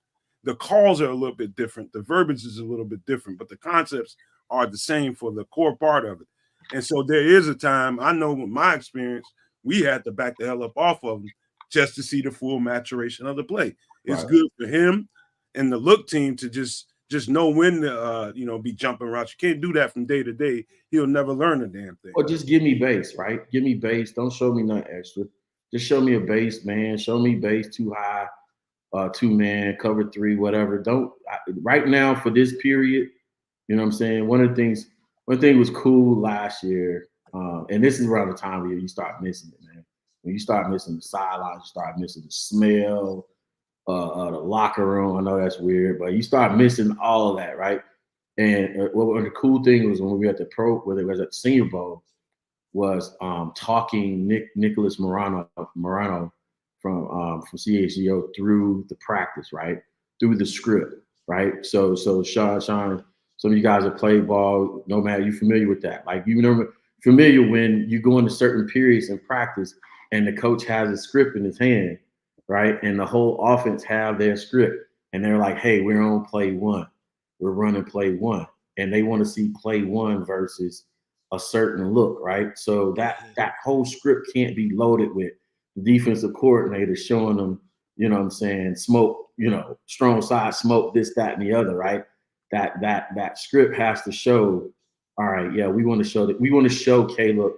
The calls are a little bit different. The verbiage is a little bit different, but the concepts are the same for the core part of it. And so there is a time, I know with my experience, we had to back the hell up off of them just to see the full maturation of the play. It's good for him and the look team to just know when to be jumping routes. You can't do that from day to day. He'll never learn a damn thing. Or just give me base, right? Give me base. Don't show me nothing extra. Just show me a base, man. Show me base too high, 2-man, cover 3, whatever. Right now for this period, you know what I'm saying? One thing was cool last year, and this is around the time where you start missing it, man. When you start missing the sidelines, you start missing the smell, the locker room. I know that's weird, but you start missing all of that, right? And the cool thing was when we were at whether it was at the Senior Bowl, was talking Nicholas Morano from CHGO through the practice, right? Through the script, right? So Sean, some of you guys have played ball, Nomad, you familiar with that? Like, you remember familiar when you go into certain periods in practice and the coach has a script in his hand, right? And the whole offense have their script and they're like, hey, we're on play 1. We're running play 1. And they want to see play 1 versus a certain look, right? So that whole script can't be loaded with the defensive coordinator showing them, you know what I'm saying, smoke, strong side smoke, this, that, and the other, right? That script has to show, all right, yeah, we want to show Caleb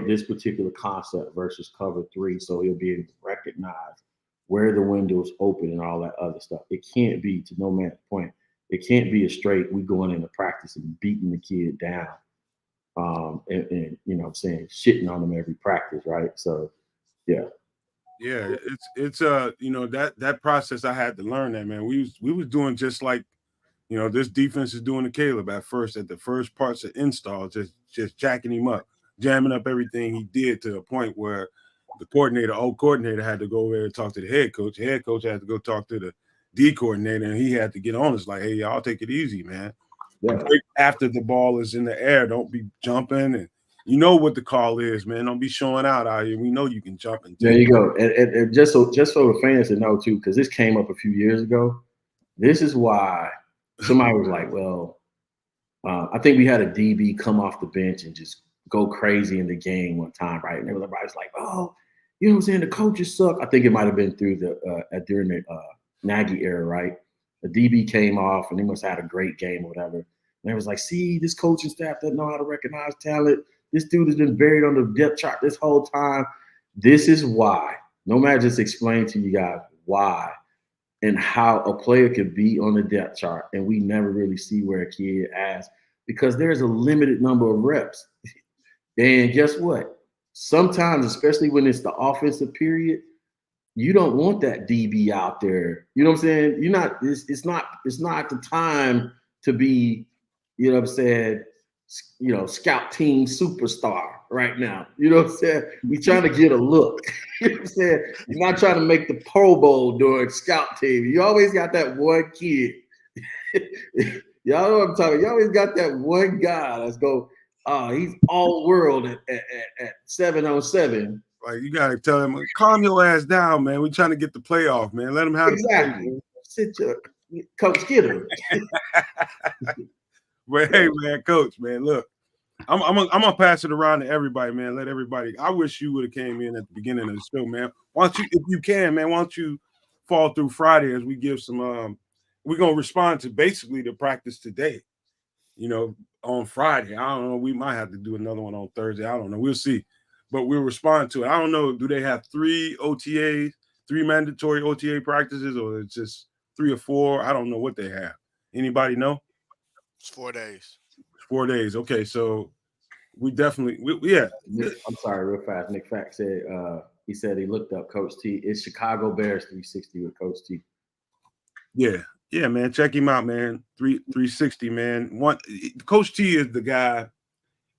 this particular concept versus cover 3, so he'll be able to recognize where the window's open and all that other stuff. It can't be, to Nomad's point, it can't be a straight, we going into practice and beating the kid down. And you know what I'm saying, shitting on them every practice, right? So yeah, it's that process I had to learn that, man. We was doing just like this defense is doing to Caleb at the first parts of install, just jacking him up, jamming up everything he did to the point where the old coordinator had to go over there and talk to the head coach. The head coach had to go talk to the D coordinator, and he had to get on us like, hey, y'all take it easy, man. After the ball is in the air, don't be jumping, and you know what the call is, man. Don't be showing out here. We know you can jump. There you go. And just so the fans to know too, because this came up a few years ago. This is why somebody was like, well, I think we had a DB come off the bench and just go crazy in the game one time, right? And everybody's like, oh, you know what I'm saying? The coaches suck. I think it might have been through during the Nagy era, right? The DB came off and he must have had a great game or whatever. And it was like, see, this coaching staff doesn't know how to recognize talent. This dude has been buried on the depth chart this whole time. This is why. Nomad just explained to you guys why and how a player could be on the depth chart, and we never really see where a kid is because there's a limited number of reps. And guess what? Sometimes, especially when it's the offensive period, you don't want that DB out there. You know what I'm saying? You're not. It's not the time to be. You know what I'm saying? Scout team superstar right now. You know what I'm saying? We're trying to get a look. You know what I'm saying? You're not trying to make the Pro Bowl during scout team. You always got that one kid. Y'all know what I'm talking about. You always got that one guy that's go. He's all world at 7-on-7. Like, you gotta tell him, calm your ass down, man. We're trying to get the playoff, man. Let him have exactly. Sit your coach, get him. But hey, man, coach, man, look, I'm gonna pass it around to everybody, man. Let everybody. I wish you would have came in at the beginning of the show, man. Why don't you, if you can, man, why don't you fall through Friday as we give some we're gonna respond to basically the practice today, on Friday. I don't know. We might have to do another one on Thursday. I don't know. We'll see. But we'll respond to it. I don't know. Do they have 3 OTAs, 3 mandatory OTA practices, or it's just 3 or 4? I don't know what they have. Anybody know? It's 4 days. 4 days. Okay, so we definitely, yeah. I'm sorry, real fast. Nick Fack said he said he looked up Coach T. It's Chicago Bears 360 with Coach T. Yeah, man. Check him out, man. 360, man. Coach T is the guy.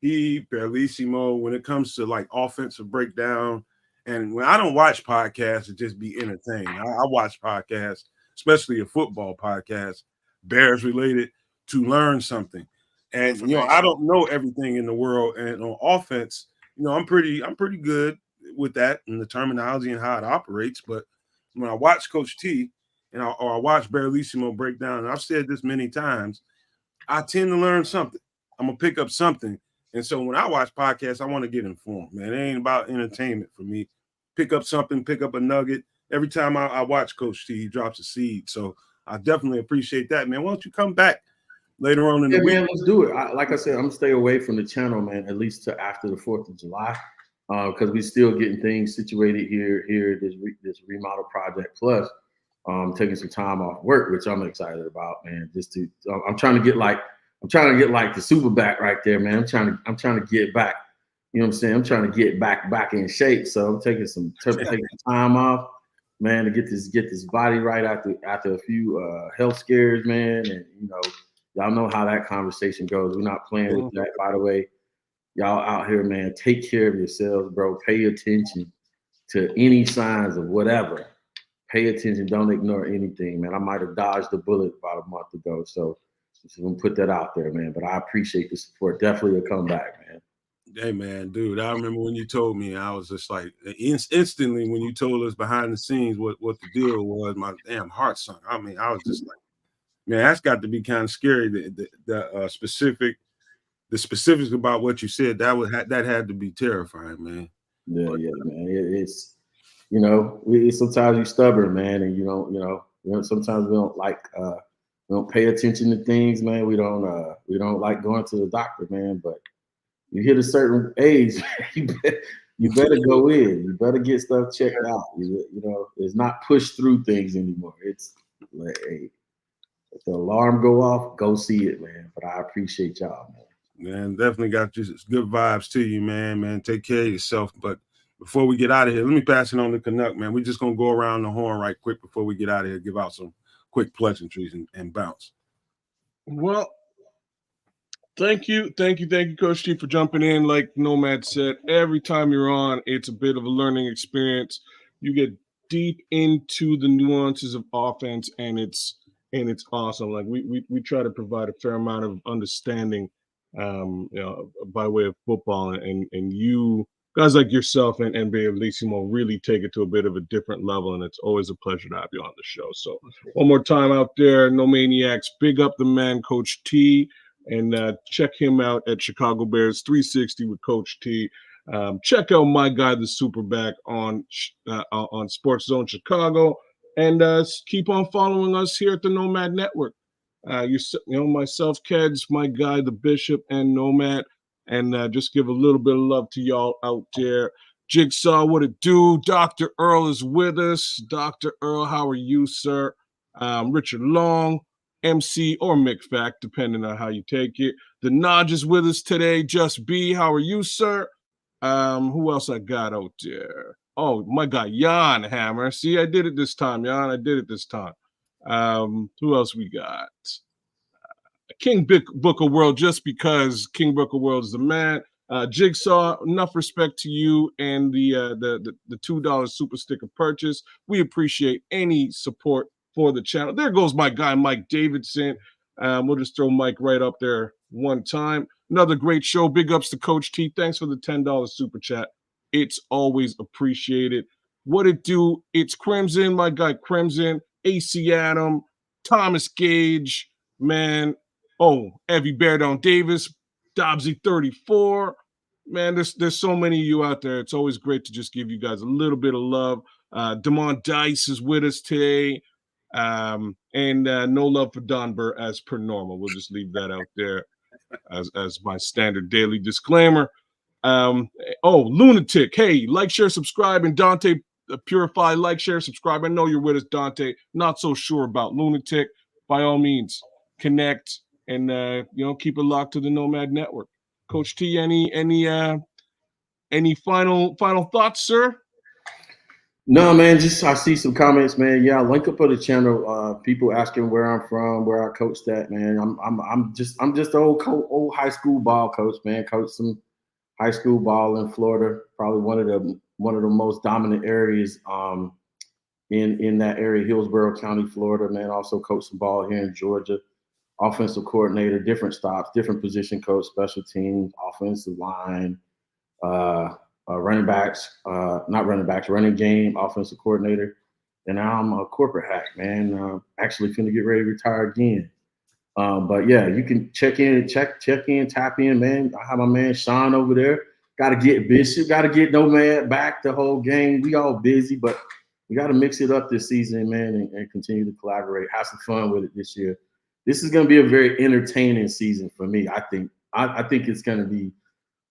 He Bellissimo when it comes to like offensive breakdown. And when I don't watch podcasts to just be entertained, I watch podcasts, especially a football podcast, Bears related, to learn something. And I don't know everything in the world. And on offense, I'm pretty good with that and the terminology and how it operates. But when I watch Coach T or I watch Bellissimo break down, and I've said this many times, I tend to learn something. I'm gonna pick up something. And so when I watch podcasts, I want to get informed, man. It ain't about entertainment for me. Pick up something, pick up a nugget. Every time I watch Coach T, he drops a seed. So I definitely appreciate that, man. Why don't you come back later on in the week? Man, let's do it. Like I said, I'm gonna stay away from the channel, man, at least to after the 4th of July, because we're still getting things situated here, this remodel project. Plus, taking some time off work, which I'm excited about, man. I'm trying to get like the super back right there, man. I'm trying to get back. You know what I'm saying? I'm trying to get back in shape. So I'm taking some time off, man, to get this body right after a few health scares, man. And y'all know how that conversation goes. We're not playing with that, by the way. Y'all out here, man, take care of yourselves, bro. Pay attention to any signs of whatever. Pay attention. Don't ignore anything, man. I might have dodged the bullet about a month ago. So just gonna put that out there, man. But I appreciate the support. Definitely a comeback, man. Hey, man, dude, I remember when you told me, I was just like, instantly when you told us behind the scenes what the deal was, my damn heart sunk. I mean, I was just like, man, that's got to be kind of scary. The specifics about what you said, that had to be terrifying, man. Yeah, man. It's sometimes you're stubborn, man, and sometimes we don't we don't pay attention to things, man. We don't like going to the doctor, man. But you hit a certain age, you better go in. You better get stuff checked out. It's not push through things anymore. It's like, hey, if the alarm go off, go see it, man. But I appreciate y'all, man. Man, definitely got just good vibes to you, man. Man, take care of yourself. But before we get out of here, let me pass it on to Canuck, man. We're just gonna go around the horn right quick before we get out of here. Give out some quick pleasantries and bounce. Well, thank you, Coach T, for jumping in. Like Nomad said, every time you're on, it's a bit of a learning experience. You get deep into the nuances of offense, and it's awesome. Like we try to provide a fair amount of understanding, by way of football, and you guys like yourself and Bellissimo really take it to a bit of a different level, and it's always a pleasure to have you on the show. So one more time out there, No Maniacs, big up the man, Coach T, and check him out at Chicago Bears 360 with Coach T. Check out my guy, the Superback, on Sports Zone Chicago, and keep on following us here at the Nomad Network. Myself, Keds, my guy, the Bishop, and Nomad. and just give a little bit of love to y'all out there. Jigsaw, what it do? Dr. Earl is with us. Dr. Earl, how are you, sir? Richard Long, MC or McFact, depending on how you take it. The Nodge is with us today. Just B, how are you, sir? Who else I got out there? Oh, my guy, Jan Hammer. See, I did it this time, Jan. I did it this time. Who else we got? King Booker World, just because King Booker World is the man. Jigsaw, enough respect to you and the $2 super sticker purchase. We appreciate any support for the channel. There goes my guy Mike Davidson. We'll just throw Mike right up there one time. Another great show. Big ups to Coach T. Thanks for the $10 super chat. It's always appreciated. What it do? It's Crimson, my guy Crimson, AC Adam, Thomas Gage, man. Oh, Evie Bear Down Davis, Dobbsy 34. Man, there's so many of you out there. It's always great to just give you guys a little bit of love. Damon Dice is with us today. And no love for Don Burr as per normal. We'll just leave that out there as my standard daily disclaimer. Lunatic. Hey, like, share, subscribe, and Dante Purify, like, share, subscribe. I know you're with us, Dante. Not so sure about Lunatic. By all means, connect and keep it locked to the Nomad Network. Coach T, any final thoughts, sir? No, man, just I see some comments, man. Yeah, link up on the channel. People asking where I'm from, where I coached at, man. I'm just old high school ball coach, man. Coached some high school ball in Florida, probably one of the most dominant areas in that area, Hillsborough County, Florida, man. Also coached some ball here in Georgia. Offensive coordinator, different stops, different position coach, special teams, offensive line, running game, offensive coordinator. And now I'm a corporate hack, man. Actually finna get ready to retire again. But yeah, you can check in, tap in, man. I have my man Sean over there. Got to get Bishop, got to get Nomad back the whole game. We all busy, but we got to mix it up this season, man, and continue to collaborate. Have some fun with it this year. This is going to be a very entertaining season for me. I think it's going to be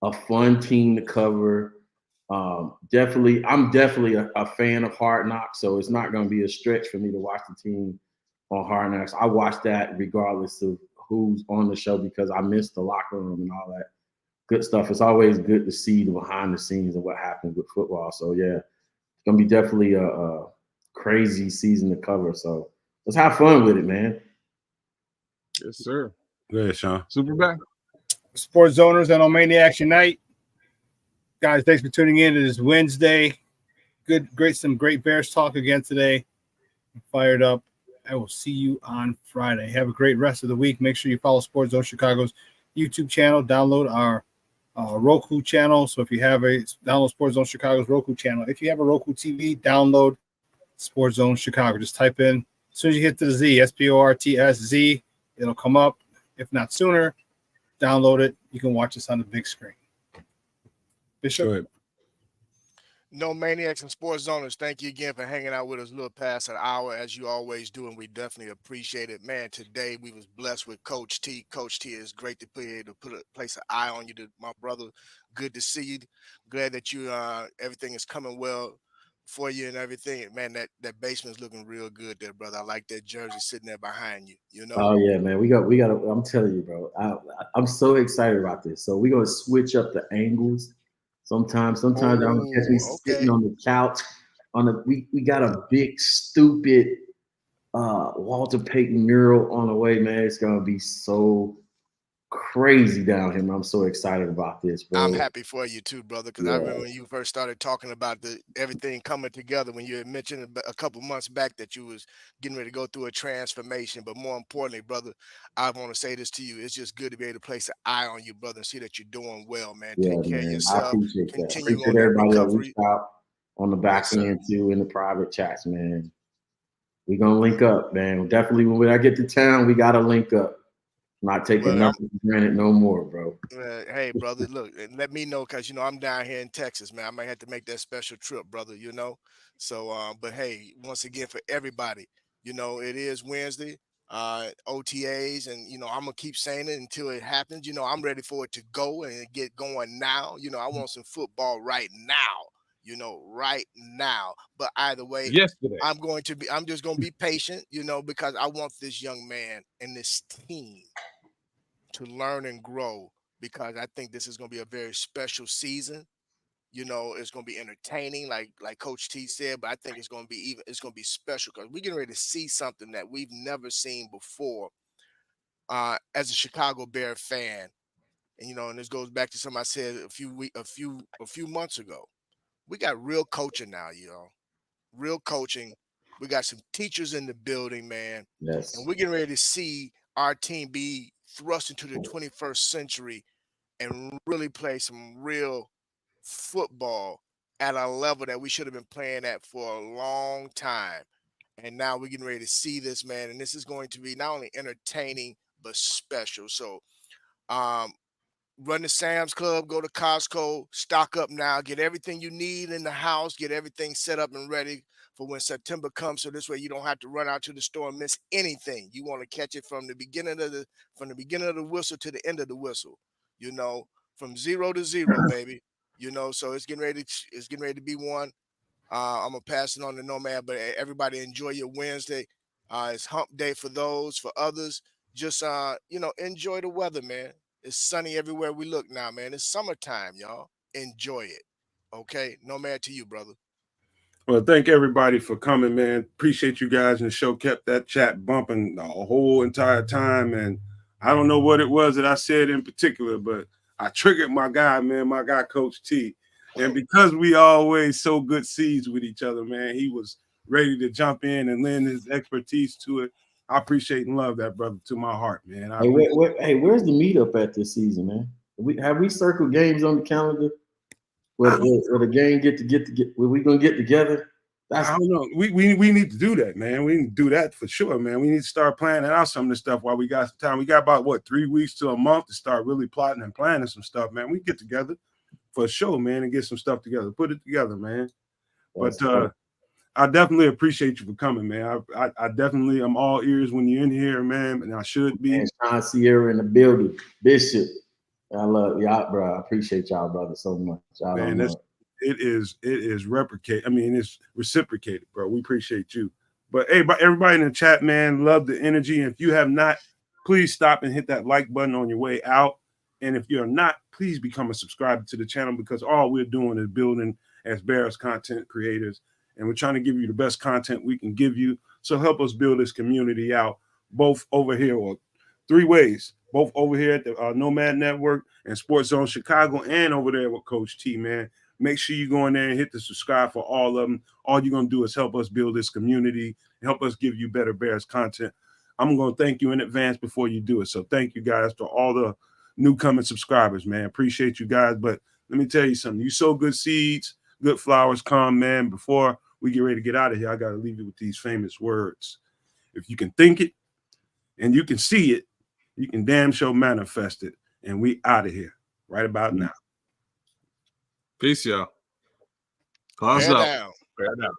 a fun team to cover. I'm definitely a fan of Hard Knocks, so it's not going to be a stretch for me to watch the team on Hard Knocks. I watch that regardless of who's on the show because I miss the locker room and all that good stuff. It's always good to see the behind the scenes of what happens with football. So yeah, it's going to be definitely a crazy season to cover. So let's have fun with it, man. Yes, sir. Go ahead, Sean. Super back. Sports Zoners and on Maniacs Unite. Guys, thanks for tuning in. It is Wednesday. Some great Bears talk again today. I'm fired up. I will see you on Friday. Have a great rest of the week. Make sure you follow Sports Zone Chicago's YouTube channel. Download our Roku channel. So if you have download Sports Zone Chicago's Roku channel. If you have a Roku TV, download Sports Zone Chicago. Just type in, as soon as you hit to the Z, SPORTSZ, it'll come up. If not sooner, download it. You can watch us on the big screen. Bishop? Go ahead. No Maniacs and Sports Zoners, thank you again for hanging out with us a little past an hour, as you always do, and we definitely appreciate it. Man, today we was blessed with Coach T. Coach T, is great to be able to place an eye on you, my brother. Good to see you. Glad that you everything is coming well for you and everything. Man, that basement's looking real good there, brother. I like that jersey sitting there behind you. You know. Oh yeah, man. We got. I'm telling you, bro. I'm so excited about this. So we're gonna switch up the angles. Sometimes I'm gonna catch me sitting on the couch. We got a big stupid Walter Payton mural on the way, man. It's gonna be so crazy down here, man. I'm so excited about this, bro. I'm happy for you too, brother, because I remember when you first started talking about everything coming together, when you had mentioned a couple months back that you was getting ready to go through a transformation. But more importantly, brother, I want to say this to you. It's just good to be able to place an eye on you, brother, and see that you're doing well, man. Yeah, Take care of man. yourself. I appreciate that. Continue Appreciate on that everybody that recovery. reached out on the back end too, in the private chats, man. We're gonna link up, man. Definitely when I get to town, we gotta link up. Not taking nothing for granted no more, bro. Hey, brother, look, and let me know, because I'm down here in Texas, man. I might have to make that special trip, brother. So but hey, once again, for everybody, it is Wednesday. OTAs, and I'm gonna keep saying it until it happens. I'm ready for it to go and get going now. I want some football right now. Right now. But either way, Yesterday. I'm just gonna be patient, because I want this young man and this team to learn and grow, because I think this is gonna be a very special season. It's gonna be entertaining, like Coach T said, but I think it's gonna be special, because we're getting ready to see something that we've never seen before. As a Chicago Bear fan, and this goes back to something I said a few months ago. We got real coaching now, real coaching. We got some teachers in the building, man. Yes. And we're getting ready to see our team be thrust into the 21st century and really play some real football at a level that we should have been playing at for a long time. And now we're getting ready to see this, man. And this is going to be not only entertaining, but special. So run to Sam's Club, go to Costco, stock up now, get everything you need in the house, get everything set up and ready for when September comes. So this way you don't have to run out to the store and miss anything. You want to catch it from the beginning of the whistle to the end of the whistle, from 0 to 0, baby. So it's getting ready to be one. I'm gonna pass it on to Nomad, but everybody enjoy your Wednesday. It's hump day for those. For others, just enjoy the weather, man. It's sunny everywhere we look now, man. It's summertime, y'all. Enjoy it. Okay, Nomad, to you, brother. Well, thank everybody for coming, man. Appreciate you guys, and the show kept that chat bumping the whole entire time. And I don't know what it was that I said in particular, but I triggered my guy, man, my guy, Coach T. And because we always sow good seeds with each other, man, he was ready to jump in and lend his expertise to it. I appreciate and love that, brother, to my heart, man. Where's the meetup at this season, man? Have we circled games on the calendar? Where the game where we gonna get together? I don't know. We need to do that, man. We need to do that for sure, man. We need to start planning out some of this stuff while we got some time. We got about 3 weeks to a month to start really plotting and planning some stuff, man. We get together for sure, man, and get some stuff together. Put it together, man. But I definitely appreciate you for coming, man. I definitely am all ears when you're in here, man, and I should be. And Sean Sierra in the building, Bishop. I love y'all, bro. I appreciate y'all, brother, so much. Y'all man, it is it's reciprocated, bro. We appreciate you. But hey, everybody in the chat, man, love the energy. And if you have not, please stop and hit that like button on your way out. And if you're not, please become a subscriber to the channel, because all we're doing is building as Bears content creators. And we're trying to give you the best content we can give you. So help us build this community out, both over here, or 3 ways, both over here at the Nomad Network and Sports Zone Chicago, and over there with Coach T, man. Make sure you go in there and hit the subscribe for all of them. All you're going to do is help us build this community, help us give you better Bears content. I'm going to thank you in advance before you do it. So thank you guys to all the newcoming subscribers, man. Appreciate you guys. But let me tell you something. You sow good seeds, good flowers come, man. Before we get ready to get out of here, I got to leave you with these famous words. If you can think it and you can see it, you can damn sure manifest it. And we out of here right about now. Peace, y'all. Claws Bear up. down. Bear down.